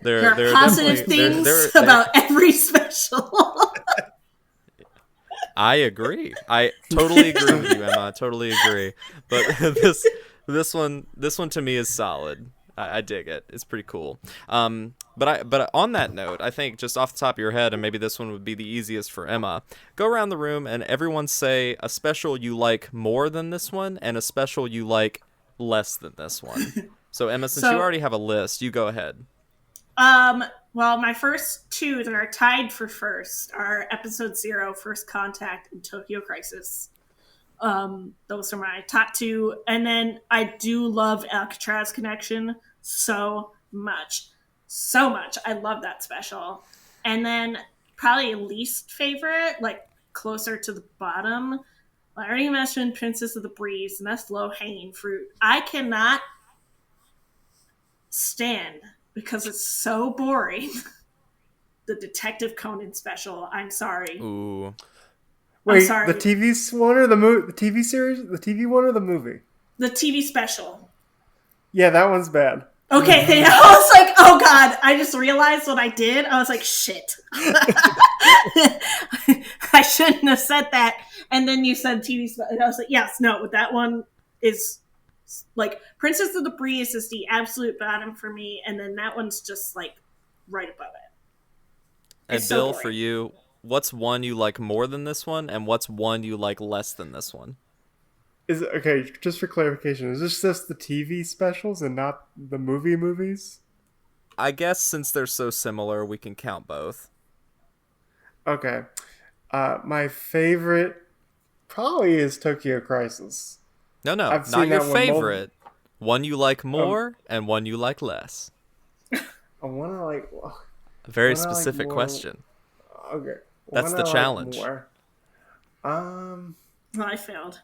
There are positive things about every special. I agree. I totally agree with you, Emma. I totally agree. But this one to me is solid. I dig it. It's pretty cool. But on that note, I think just off the top of your head, and maybe this one would be the easiest for Emma, go around the room and everyone say a special you like more than this one and a special you like less than this one. So Emma, since you already have a list, you go ahead. Well, my first two that are tied for first are Episode 0, First Contact, and Tokyo Crisis. Those are my top two. And then I do love Alcatraz Connection so much. So much. I love that special. And then probably least favorite, like closer to the bottom, I already mentioned Princess of the Breeze, and that's low-hanging fruit. I cannot stand, because it's so boring, the Detective Conan special. I'm sorry. Ooh. Wait, sorry. the TV one or the TV series? The TV one or the movie? The TV special. Yeah, that one's bad. Okay, I was like, oh god, I just realized what I did. I was like, shit. I shouldn't have said that. And then you said TV special. And I was like, yes, no, but that one is like Princess of the Breeze is the absolute bottom for me, and then that one's just like right above it. And Bill, for you, what's one you like more than this one, and what's one you like less than this one? Okay, just for clarification, is this just the TV specials and not the movies? I guess since they're so similar, we can count both. Okay. My favorite probably is Tokyo Crisis. No, not your favorite. One you like more and one you like less. One I like... A very specific question. Okay. That's the challenge. Like I failed.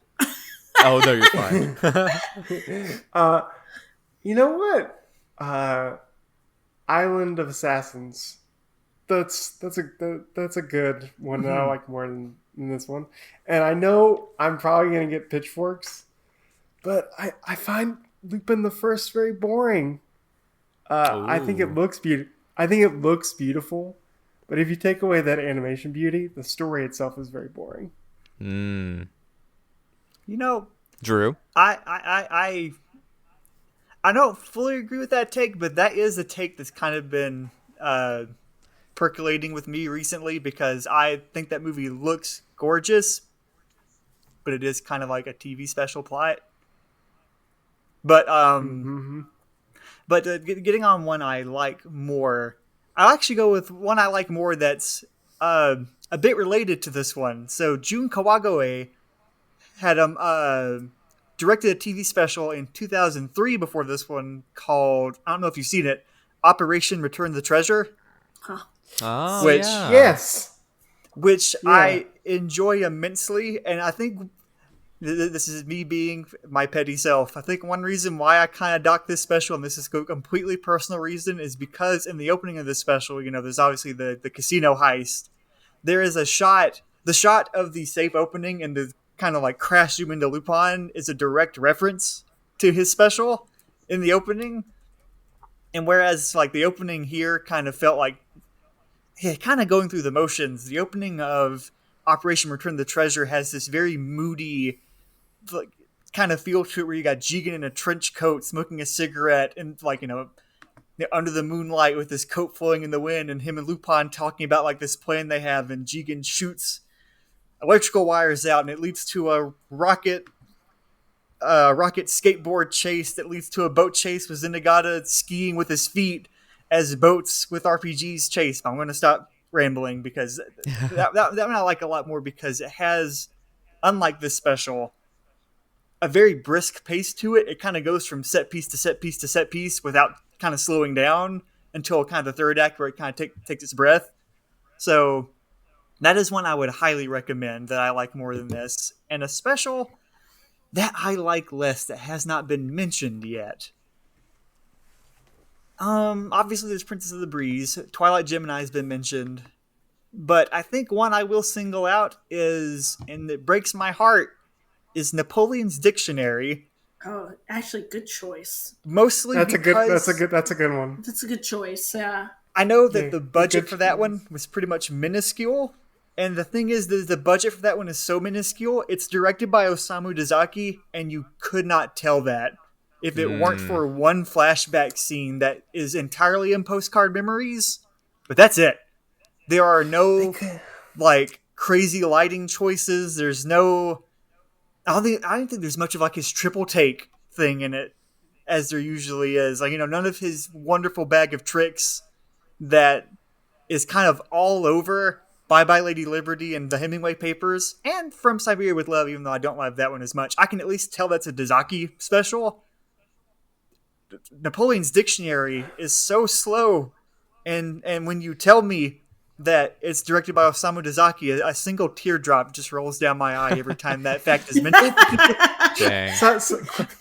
Oh, no, you're fine. You know what? Island of Assassins. That's a good one that I like more than this one. And I know I'm probably gonna get pitchforks, but I find Lupin the First very boring. I think it looks beautiful, but if you take away that animation beauty, the story itself is very boring. Mm. You know, Drew, I don't fully agree with that take, but that is a take that's kind of been percolating with me recently, because I think that movie looks gorgeous, but it is kind of like a TV special plot. But getting on one I like more, I'll actually go with one I like more that's a bit related to this one. So Jun Kawagoe had directed a TV special in 2003 before this one called, I don't know if you've seen it, Operation Return the Treasure. Huh. Oh, which, yeah. Yes. Which I enjoy immensely, and I think this is me being my petty self. I think one reason why I kind of docked this special, and this is a completely personal reason, is because in the opening of this special, there's obviously the casino heist. There is the shot of the safe opening and the kind of like crash zoom into Lupin is a direct reference to his special in the opening. And whereas like the opening here kind of felt like kind of going through the motions, the opening of Operation Return the Treasure has this very moody like kind of feel to it, where you got Jigen in a trench coat smoking a cigarette and like under the moonlight with his coat flowing in the wind, and him and Lupin talking about like this plan they have, and Jigen shoots electrical wires out and it leads to a rocket skateboard chase that leads to a boat chase with Zenigata skiing with his feet as boats with RPGs chase. I'm going to stop rambling because that one I like a lot more, because it has, unlike this special, a very brisk pace to it. It kind of goes from set piece to set piece to set piece without kind of slowing down until kind of the third act where it kind of takes its breath. So that is one I would highly recommend that I like more than this. And a special that I like less that has not been mentioned yet. Obviously there's Princess of the Breeze. Twilight Gemini has been mentioned. But I think one I will single out is, and it breaks my heart, is Napoleon's Dictionary. Oh, actually, good choice. Mostly that's because... That's a good one. That's a good choice, yeah. I know that the budget for that one was pretty much minuscule. And the thing is, the budget for that one is so minuscule. It's directed by Osamu Dezaki, and you could not tell that if it weren't for one flashback scene that is entirely in Postcard Memories. But that's it. There are no like crazy lighting choices. There's no... I don't think there's much of like his triple take thing in it, as there usually is. Like, none of his wonderful bag of tricks that is kind of all over Bye Bye Lady Liberty and the Hemingway Papers, and From Siberia with Love, even though I don't love that one as much. I can at least tell that's a Dezaki special. Napoleon's Dictionary is so slow, and when you tell me that it's directed by Osamu Dezaki, a single teardrop just rolls down my eye every time that fact is mentioned. Dang. So,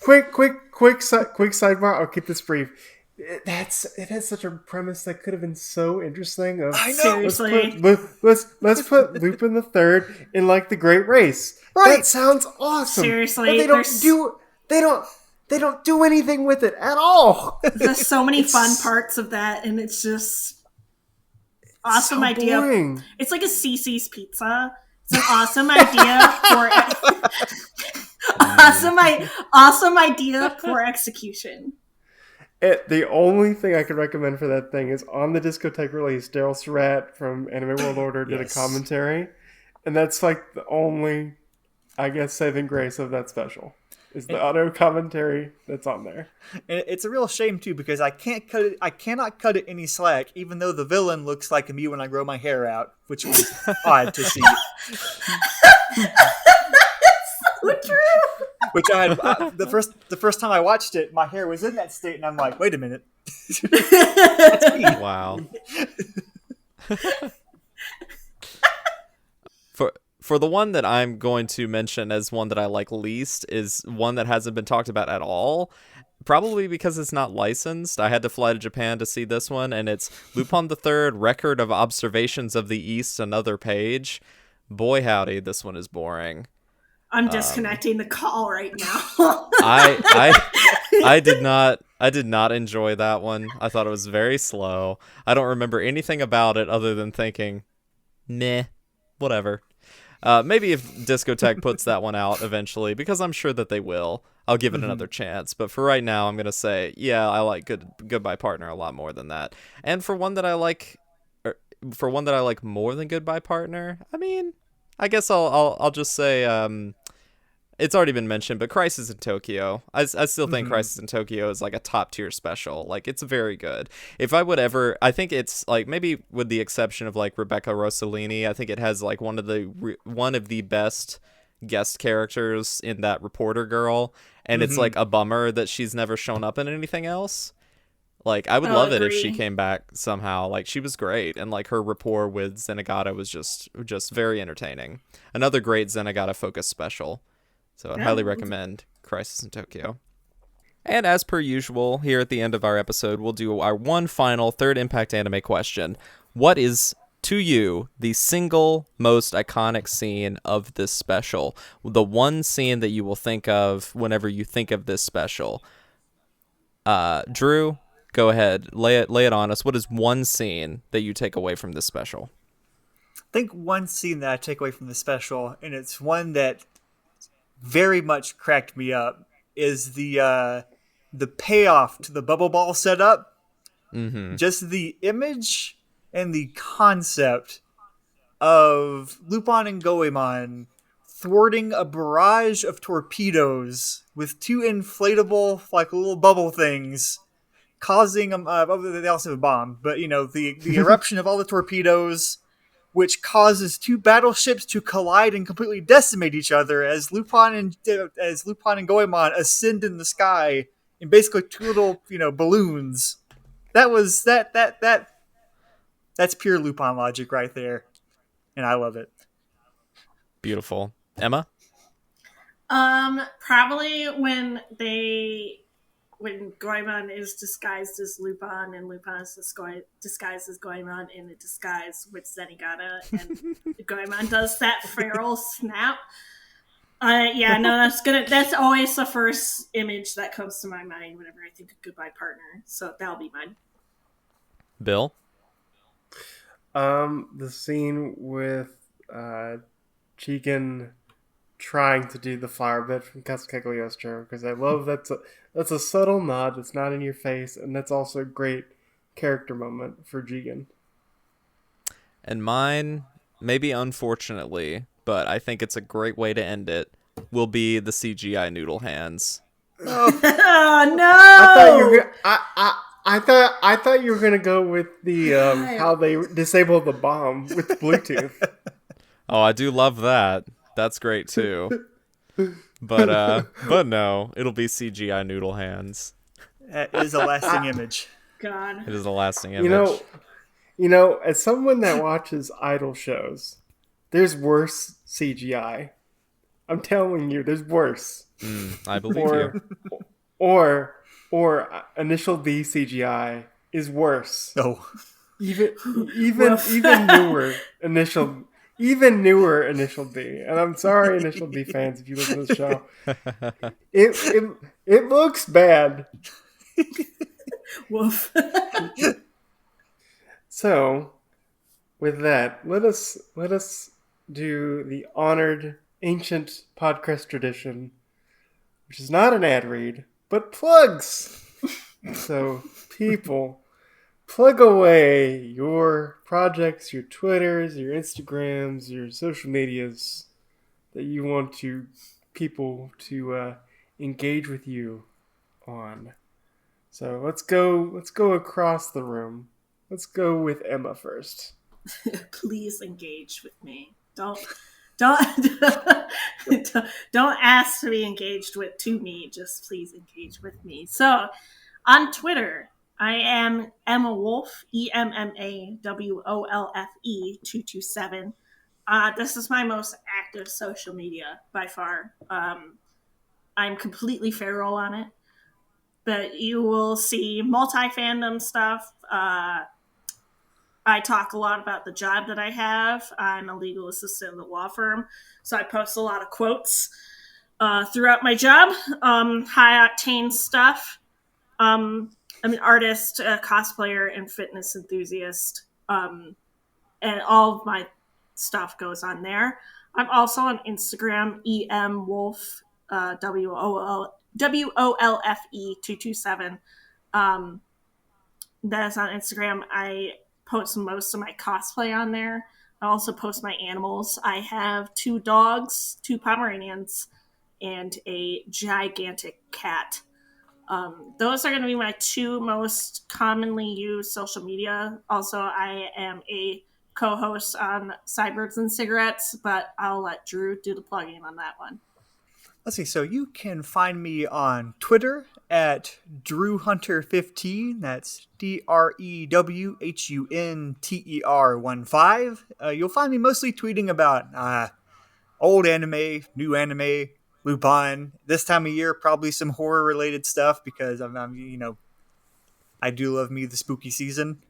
quick sidebar. I'll keep this brief. it has such a premise that could have been so interesting. I know. Seriously. Let's put Lupin the Third in like the Great Race. Right. That sounds awesome. Seriously, but they don't do anything with it at all. There's so many fun parts of that, and it's just awesome so idea. Boring. It's like a CC's pizza. It's an awesome idea for awesome idea for execution. The only thing I could recommend for that thing is on the discotheque release, Daryl Surratt from Anime World Order did a commentary, and that's like the only, I guess, saving grace of that special. Is the auto commentary that's on there. And it's a real shame too, because I cannot cut it any slack, even though the villain looks like me when I grow my hair out, which was odd to see. So true. Which the first time I watched it, my hair was in that state, and I'm like, wait a minute. Wow. For the one that I'm going to mention as one that I like least is one that hasn't been talked about at all. Probably because it's not licensed. I had to fly to Japan to see this one, and it's Lupin the Third: Record of Observations of the East, Another Page. Boy, howdy, this one is boring. I'm disconnecting the call right now. I did not enjoy that one. I thought it was very slow. I don't remember anything about it other than thinking, meh, whatever. Maybe if Discotheque puts that one out eventually, because I'm sure that they will, I'll give it another chance. But for right now, I'm gonna say, yeah, I like Goodbye Partner a lot more than that. And for one that I like more than Goodbye Partner, I mean, I guess I'll just say it's already been mentioned, but Crisis in Tokyo. I still think Crisis in Tokyo is like a top tier special. Like, it's very good. If I would ever, I think it's like, maybe with the exception of like Rebecca Rossellini, I think it has like one of the best guest characters in that reporter girl, and it's like a bummer that she's never shown up in anything else. Like, I would love it if she came back somehow. Like, she was great, and like her rapport with Zenigata was just very entertaining. Another great Zenigata focus special. So I'd highly recommend Crisis in Tokyo. And as per usual, here at the end of our episode, we'll do our one final Third Impact anime question. What is, to you, the single most iconic scene of this special? The one scene that you will think of whenever you think of this special. Drew, go ahead. Lay it on us. What is one scene that you take away from this special? I think one scene that I take away from the special, and it's one that very much cracked me up, is the payoff to the bubble ball setup. Just the image and the concept of Lupin and Goemon thwarting a barrage of torpedoes with two inflatable, like, little bubble things, causing them. They also have a bomb, but the eruption of all the torpedoes, which causes two battleships to collide and completely decimate each other as Lupin and Goemon ascend in the sky in basically two little, balloons. That's pure Lupin logic right there, and I love it. Beautiful. Emma? Probably when Goemon is disguised as Lupin and Lupin is disguised as Goemon in a disguise with Zenigata, and Goemon does that feral snap. That's always the first image that comes to my mind whenever I think of Goodbye Partner. So that'll be mine. Bill? The scene with Jigen trying to do the flower bit from Cagliostro, because I love that's a subtle nod that's not in your face, and that's also a great character moment for Jigen. And mine, maybe unfortunately, but I think it's a great way to end it, will be the CGI noodle hands. Oh no! I thought you were gonna go with the how they disable the bomb with Bluetooth. Oh, I do love that. That's great too. But no, it'll be CGI noodle hands. That is a lasting image. God. It is a lasting image. As someone that watches idol shows, there's worse CGI. I'm telling you, there's worse. I believe you. Or or initial D CGI is worse. Oh. Even newer initial D. And I'm sorry, initial D fans, if you listen to the show. It looks bad. Woof. So, with that, let us do the honored ancient podcast tradition, which is not an ad read, but plugs. So, people, plug away your projects, your Twitters, your Instagrams, your social medias that you want people to engage with you on. So let's go across the room. Let's go with Emma first. Please engage with me. Don't ask to be engaged with to me. Just please engage with me. So on Twitter, I am Emma Wolf, EMMAWOLFE 227. This is my most active social media by far. I'm completely feral on it, but you will see multi-fandom stuff. I talk a lot about the job that I have. I'm a legal assistant at a law firm, so I post a lot of quotes throughout my job. High-octane stuff. I'm an artist, a cosplayer, and fitness enthusiast. And all of my stuff goes on there. I'm also on Instagram, EMWolf, WOLFE 227. That is on Instagram. I post most of my cosplay on there. I also post my animals. I have 2 dogs, 2 Pomeranians, and a gigantic cat. Those are going to be my 2 most commonly used social media. Also, I am a co-host on Sideburns and Cigarettes, but I'll let Drew do the plugging on that one. Let's see. So you can find me on Twitter at DrewHunter15. That's DrewHunter15. You'll find me mostly tweeting about old anime, new anime, Lupin. This time of year, probably some horror related stuff because I do love me the spooky season.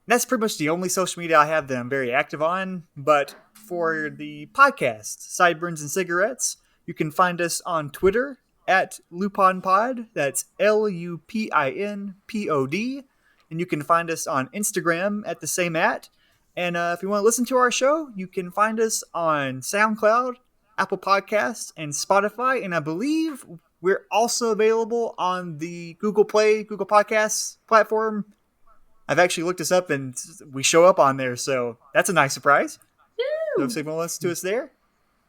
That's pretty much the only social media I have that I'm very active on. But for the podcast, Sideburns and Cigarettes, you can find us on Twitter at LupinPod. That's LUPINPOD. And you can find us on Instagram at the same @. And if you want to listen to our show, you can find us on SoundCloud, Apple Podcasts, and Spotify. And I believe we're also available on the Google Podcasts platform. I've actually looked us up and we show up on there, so that's a nice surprise. So if someone wants to us there,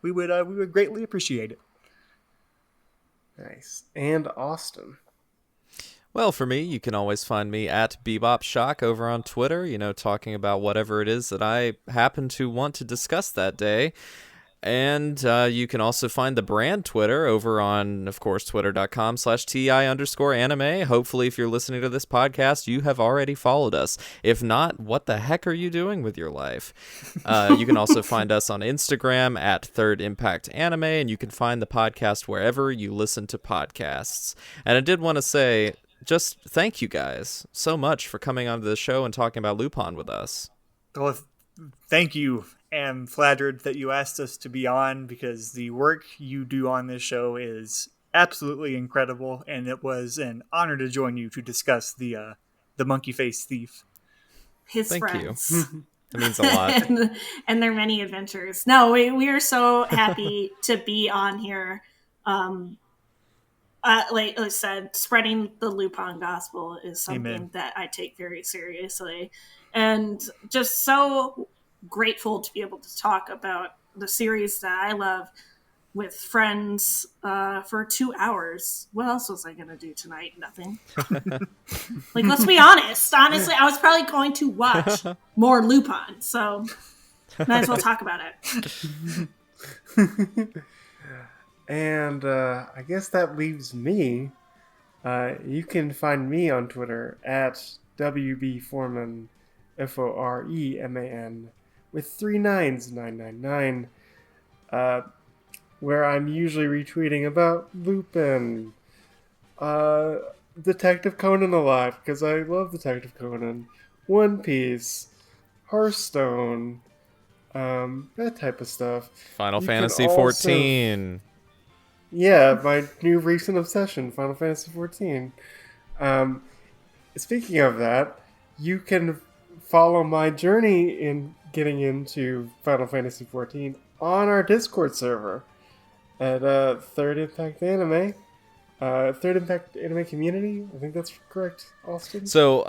we would greatly appreciate it. Nice. And Austin. Well, for me, you can always find me at Bebop Shock over on Twitter, talking about whatever it is that I happen to want to discuss that day. And you can also find the brand Twitter over on, of course, twitter.com/TI_anime. Hopefully, if you're listening to this podcast, you have already followed us. If not, what the heck are you doing with your life? You can also find us on Instagram at Third Impact Anime, and you can find the podcast wherever you listen to podcasts. And I did want to say, just thank you guys so much for coming onto the show and talking about Lupin with us. Well, thank you. Am flattered that you asked us to be on because the work you do on this show is absolutely incredible, and it was an honor to join you to discuss the monkey face thief. His Thank friends. you. That means a lot. and their many adventures. No, we are so happy to be on here. Like I said, spreading the Lupin gospel is something Amen. that I take very seriously, and just so grateful to be able to talk about the series that I love with friends for 2 hours. What else was I going to do tonight? Nothing. Like, let's be honest. Honestly, I was probably going to watch more Lupin, so might as well talk about it. And I guess that leaves me. You can find me on Twitter at WBForeman, FOREMAN, with 3 9s, 999, where I'm usually retweeting about Lupin. Detective Conan a lot, because I love Detective Conan. One Piece, Hearthstone, that type of stuff. Final You Fantasy can also- 14. Yeah, my new recent obsession, Final Fantasy 14. Speaking of that, you can follow my journey in getting into Final Fantasy 14 on our Discord server at Third Impact Anime. Third Impact Anime Community. I think that's correct, Austin. So,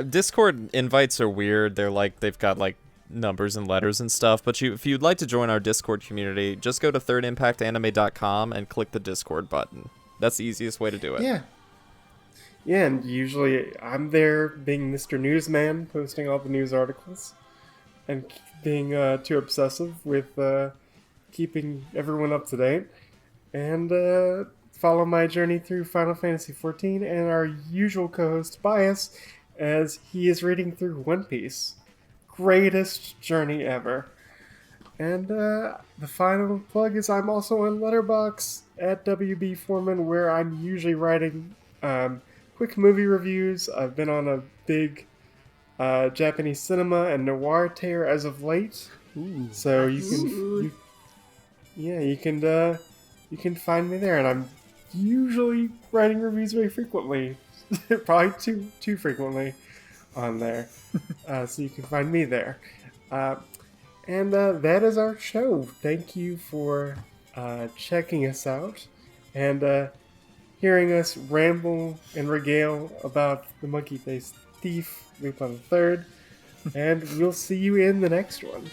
Discord invites are weird. They're like, they've got like numbers and letters and stuff. But if you'd like to join our Discord community, just go to thirdimpactanime.com and click the Discord button. That's the easiest way to do it. Yeah. Yeah, and usually I'm there being Mr. Newsman, posting all the news articles, and being too obsessive with keeping everyone up to date. And follow my journey through Final Fantasy XIV and our usual co-host Bias as he is reading through One Piece. Greatest journey ever. And the final plug is I'm also on Letterboxd at WB Foreman, where I'm usually writing quick movie reviews. I've been on a big Japanese cinema and noir tear as of late. Ooh. So you can find me there, and I'm usually writing reviews very frequently, probably too frequently on there. So you can find me there. And that is our show. Thank you for checking us out and hearing us ramble and regale about the monkey-faced thief, Lupin the Third. And we'll see you in the next one.